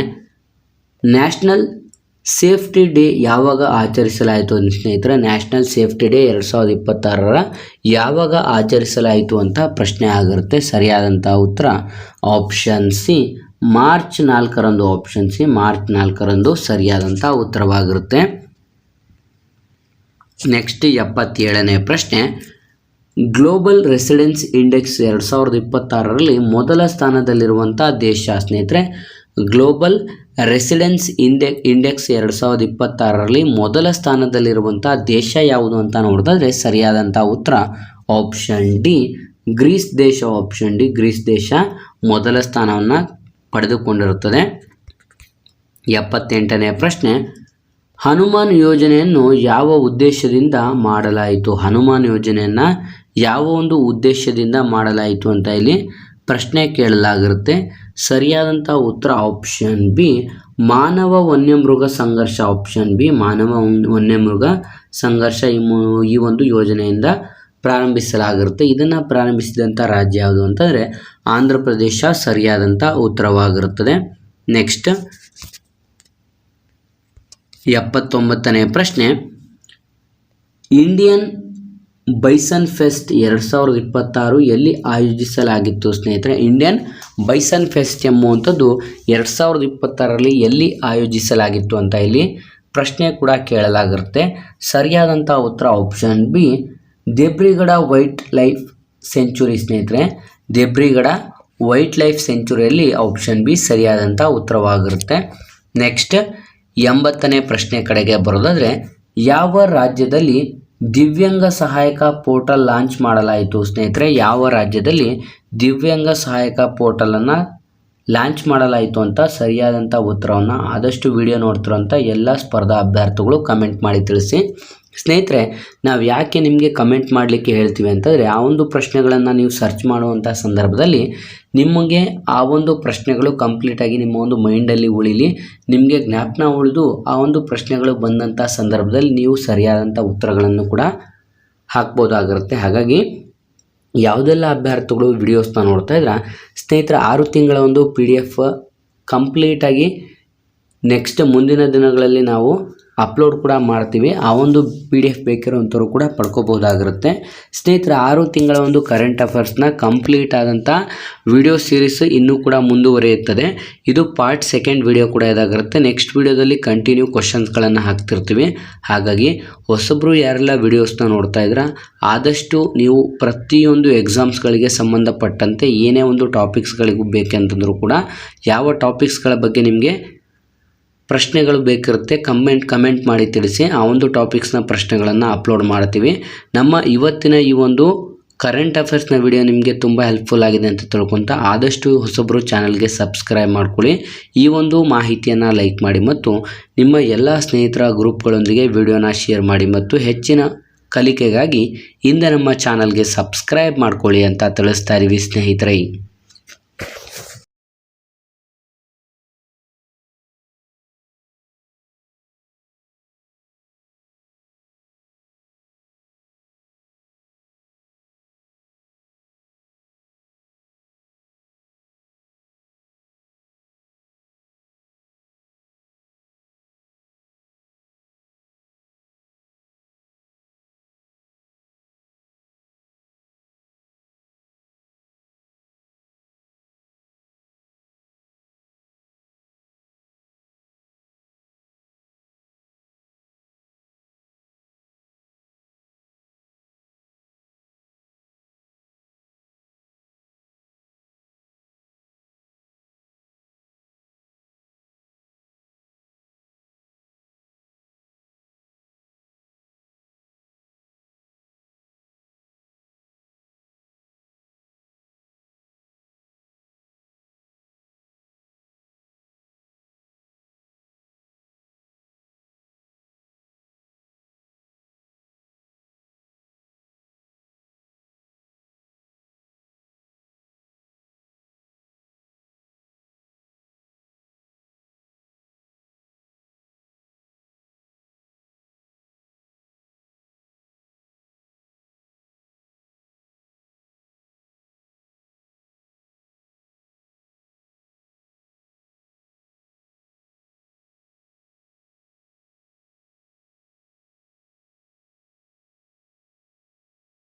ನ್ಯಾಷನಲ್ ಸೇಫ್ಟಿ ಡೇ ಯಾವಾಗ ಆಚರಿಸಲಾಯಿತು? ಸ್ನೇಹಿತರೆ, ನ್ಯಾಷನಲ್ ಸೇಫ್ಟಿ ಡೇ 2026 ಯಾವಾಗ ಆಚರಿಸಲಾಯಿತು ಅಂತ ಪ್ರಶ್ನೆ ಆಗಿರುತ್ತೆ. ಸರಿಯಾದಂಥ ಉತ್ತರ ಆಪ್ಷನ್ ಸಿ, ಮಾರ್ಚ್ 4ರಂದು. ಆಪ್ಷನ್ ಸಿ, ಮಾರ್ಚ್ 4ರಂದು ಸರಿಯಾದಂಥ ಉತ್ತರವಾಗಿರುತ್ತೆ. ನೆಕ್ಸ್ಟ್ 77ನೇ ಪ್ರಶ್ನೆ, ಗ್ಲೋಬಲ್ ರೆಸಿಡೆನ್ಸ್ ಇಂಡೆಕ್ಸ್ 2026ರಲ್ಲಿ ಮೊದಲ ಸ್ಥಾನದಲ್ಲಿರುವಂಥ ದೇಶ ಸ್ನೇಹಿತರೆ. ಗ್ಲೋಬಲ್ ರೆಸಿಡೆನ್ಸ್ ಇಂಡೆಕ್ಸ್ 2026ರಲ್ಲಿ ಮೊದಲ ಸ್ಥಾನದಲ್ಲಿರುವಂಥ ದೇಶ ಯಾವುದು ಅಂತ ನೋಡಿದ್ರೆ ಸರಿಯಾದಂಥ ಉತ್ತರ ಆಪ್ಷನ್ ಡಿ ಗ್ರೀಸ್ ದೇಶ. ಆಪ್ಷನ್ ಡಿ ಗ್ರೀಸ್ ದೇಶ ಮೊದಲ ಸ್ಥಾನವನ್ನು ಪಡೆದುಕೊಂಡಿರುತ್ತದೆ. 78ನೇ ಪ್ರಶ್ನೆ, ಹನುಮಾನ್ ಯೋಜನೆಯನ್ನು ಯಾವ ಉದ್ದೇಶದಿಂದ ಮಾಡಲಾಯಿತು? ಹನುಮಾನ್ ಯೋಜನೆಯನ್ನು ಯಾವ ಒಂದು ಉದ್ದೇಶದಿಂದ ಮಾಡಲಾಯಿತು ಅಂತ ಇಲ್ಲಿ ಪ್ರಶ್ನೆ ಕೇಳಲಾಗಿರುತ್ತೆ. ಸರಿಯಾದಂಥ ಉತ್ತರ ಆಪ್ಷನ್ ಬಿ ಮಾನವ ವನ್ಯಮೃಗ ಸಂಘರ್ಷ. ಆಪ್ಷನ್ ಬಿ ಮಾನವ ವನ್ಯಮೃಗ ಸಂಘರ್ಷ ಈ ಒಂದು ಯೋಜನೆಯಿಂದ ಪ್ರಾರಂಭಿಸಲಾಗಿರುತ್ತೆ. ಇದನ್ನು ಪ್ರಾರಂಭಿಸಿದಂಥ ರಾಜ್ಯ ಯಾವುದು ಅಂತಂದರೆ ಆಂಧ್ರ ಪ್ರದೇಶ ಸರಿಯಾದಂಥ ಉತ್ತರವಾಗಿರುತ್ತದೆ. ನೆಕ್ಸ್ಟ್ 79ನೇ ಪ್ರಶ್ನೆ, ಇಂಡಿಯನ್ ಬೈಸನ್ ಫೆಸ್ಟ್ 2026 ಎಲ್ಲಿ ಆಯೋಜಿಸಲಾಗಿತ್ತು ಸ್ನೇಹಿತರೆ? ಇಂಡಿಯನ್ ಬೈಸನ್ ಫೆಸ್ಟ್ ಎಂಬುವಂಥದ್ದು 2026ರಲ್ಲಿ ಎಲ್ಲಿ ಆಯೋಜಿಸಲಾಗಿತ್ತು ಅಂತ ಇಲ್ಲಿ ಪ್ರಶ್ನೆ ಕೂಡ ಕೇಳಲಾಗಿರುತ್ತೆ. ಸರಿಯಾದಂಥ ಉತ್ತರ option B Debrigarh wildlife sanctuary ಸ್ನೇಹಿತರೆ. ದೇಬ್ರಿಗಢ ವೈಲ್ಡ್ ಲೈಫ್ ಸೆಂಚುರಿಯಲ್ಲಿ ಆಪ್ಷನ್ ಬಿ ಸರಿಯಾದಂಥ ಉತ್ತರವಾಗಿರುತ್ತೆ. ನೆಕ್ಸ್ಟ್ 80ನೇ ಪ್ರಶ್ನೆ ಕಡೆಗೆ ಬರೋದಾದರೆ, ಯಾವ ರಾಜ್ಯದಲ್ಲಿ ದಿವ್ಯಾಂಗ ಸಹಾಯಕ ಪೋರ್ಟಲ್ ಲಾಂಚ್ ಮಾಡಲಾಯಿತು ಸ್ನೇಹಿತರೆ? ಯಾವ ರಾಜ್ಯದಲ್ಲಿ ದಿವ್ಯಾಂಗ ಸಹಾಯಕ ಪೋರ್ಟಲನ್ನು ಲಾಂಚ್ ಮಾಡಲಾಯಿತು ಅಂತ ಸರಿಯಾದಂಥ ಉತ್ತರವನ್ನು ಆದಷ್ಟು ವಿಡಿಯೋ ನೋಡ್ತಿರೋಂಥ ಎಲ್ಲ ಸ್ಪರ್ಧಾ ಅಭ್ಯರ್ಥಿಗಳು ಕಮೆಂಟ್ ಮಾಡಿ ತಿಳಿಸಿ. ಸ್ನೇಹಿತರೆ, ನಾವು ಯಾಕೆ ನಿಮಗೆ ಕಮೆಂಟ್ ಮಾಡಲಿಕ್ಕೆ ಹೇಳ್ತೀವಿ ಅಂತಂದರೆ, ಆ ಒಂದು ಪ್ರಶ್ನೆಗಳನ್ನು ನೀವು ಸರ್ಚ್ ಮಾಡುವಂಥ ಸಂದರ್ಭದಲ್ಲಿ ನಿಮಗೆ ಆ ಒಂದು ಪ್ರಶ್ನೆಗಳು ಕಂಪ್ಲೀಟಾಗಿ ನಿಮ್ಮ ಒಂದು ಮೈಂಡಲ್ಲಿ ಉಳಿಲಿ, ನಿಮಗೆ ಜ್ಞಾಪನ ಉಳಿದು ಆ ಒಂದು ಪ್ರಶ್ನೆಗಳು ಬಂದಂಥ ಸಂದರ್ಭದಲ್ಲಿ ನೀವು ಸರಿಯಾದಂಥ ಉತ್ತರಗಳನ್ನು ಕೂಡ ಹಾಕ್ಬೋದಾಗಿರುತ್ತೆ. ಹಾಗಾಗಿ ಯಾವುದೆಲ್ಲ ಅಭ್ಯರ್ಥಿಗಳು ವಿಡಿಯೋಸ್ನ ನೋಡ್ತಾ ಇದ್ರೆ ಸ್ನೇಹಿತರೆ, 6 ತಿಂಗಳ ಒಂದು PDF ಕಂಪ್ಲೀಟಾಗಿ ನೆಕ್ಸ್ಟ್ ಮುಂದಿನ ದಿನಗಳಲ್ಲಿ ನಾವು ಅಪ್ಲೋಡ್ ಕೂಡ ಮಾಡ್ತೀವಿ. ಆ ಒಂದು PDF ಬೇಕಿರೋಂಥವ್ರು ಕೂಡ ಪಡ್ಕೋಬೋದಾಗಿರುತ್ತೆ. ಸ್ನೇಹಿತರೆ, 6 ತಿಂಗಳ ಒಂದು ಕರೆಂಟ್ ಅಫೇರ್ಸ್ನ ಕಂಪ್ಲೀಟ್ ಆದಂಥ ವಿಡಿಯೋ ಸೀರೀಸ್ ಇನ್ನೂ ಕೂಡ ಮುಂದುವರಿಯುತ್ತದೆ. ಇದು ಪಾರ್ಟ್ 2 ವಿಡಿಯೋ ಕೂಡ ಇದಾಗಿರುತ್ತೆ. ನೆಕ್ಸ್ಟ್ ವಿಡಿಯೋದಲ್ಲಿ ಕಂಟಿನ್ಯೂ ಕ್ವಶನ್ಸ್ಗಳನ್ನು ಹಾಕ್ತಿರ್ತೀವಿ. ಹಾಗಾಗಿ ಹೊಸಬ್ರು ಯಾರೆಲ್ಲ ವಿಡಿಯೋಸ್ನ ನೋಡ್ತಾ ಇದ್ರೆ ಆದಷ್ಟು ನೀವು ಪ್ರತಿಯೊಂದು ಎಕ್ಸಾಮ್ಸ್ಗಳಿಗೆ ಸಂಬಂಧಪಟ್ಟಂತೆ ಏನೇ ಒಂದು ಟಾಪಿಕ್ಸ್ಗಳಿಗೂ ಬೇಕಂತಂದರೂ ಕೂಡ ಯಾವ ಟಾಪಿಕ್ಸ್ಗಳ ಬಗ್ಗೆ ನಿಮಗೆ ಪ್ರಶ್ನೆಗಳು ಬೇಕಿರುತ್ತೆ ಕಮೆಂಟ್ ಮಾಡಿ ತಿಳಿಸಿ. ಆ ಒಂದು ಟಾಪಿಕ್ಸ್ನ ಪ್ರಶ್ನೆಗಳನ್ನು ಅಪ್ಲೋಡ್ ಮಾಡ್ತೀವಿ. ನಮ್ಮ ಇವತ್ತಿನ ಈ ಒಂದು ಕರೆಂಟ್ ಅಫೇರ್ಸ್ನ ವಿಡಿಯೋ ನಿಮಗೆ ತುಂಬ ಹೆಲ್ಪ್ಫುಲ್ ಆಗಿದೆ ಅಂತ ತಿಳ್ಕೊತ ಆದಷ್ಟು ಹೊಸಬ್ರು ಚಾನಲ್ಗೆ ಸಬ್ಸ್ಕ್ರೈಬ್ ಮಾಡ್ಕೊಳ್ಳಿ. ಈ ಒಂದು ಮಾಹಿತಿಯನ್ನು ಲೈಕ್ ಮಾಡಿ ಮತ್ತು ನಿಮ್ಮ ಎಲ್ಲ ಸ್ನೇಹಿತರ ಗ್ರೂಪ್ಗಳೊಂದಿಗೆ ವಿಡಿಯೋನ ಶೇರ್ ಮಾಡಿ ಮತ್ತು ಹೆಚ್ಚಿನ ಕಲಿಕೆಗಾಗಿ ಹಿಂದೆ ನಮ್ಮ ಚಾನಲ್ಗೆ ಸಬ್ಸ್ಕ್ರೈಬ್ ಮಾಡ್ಕೊಳ್ಳಿ ಅಂತ ತಿಳಿಸ್ತಾ ಇದ್ದೀವಿ ಸ್ನೇಹಿತರೆ.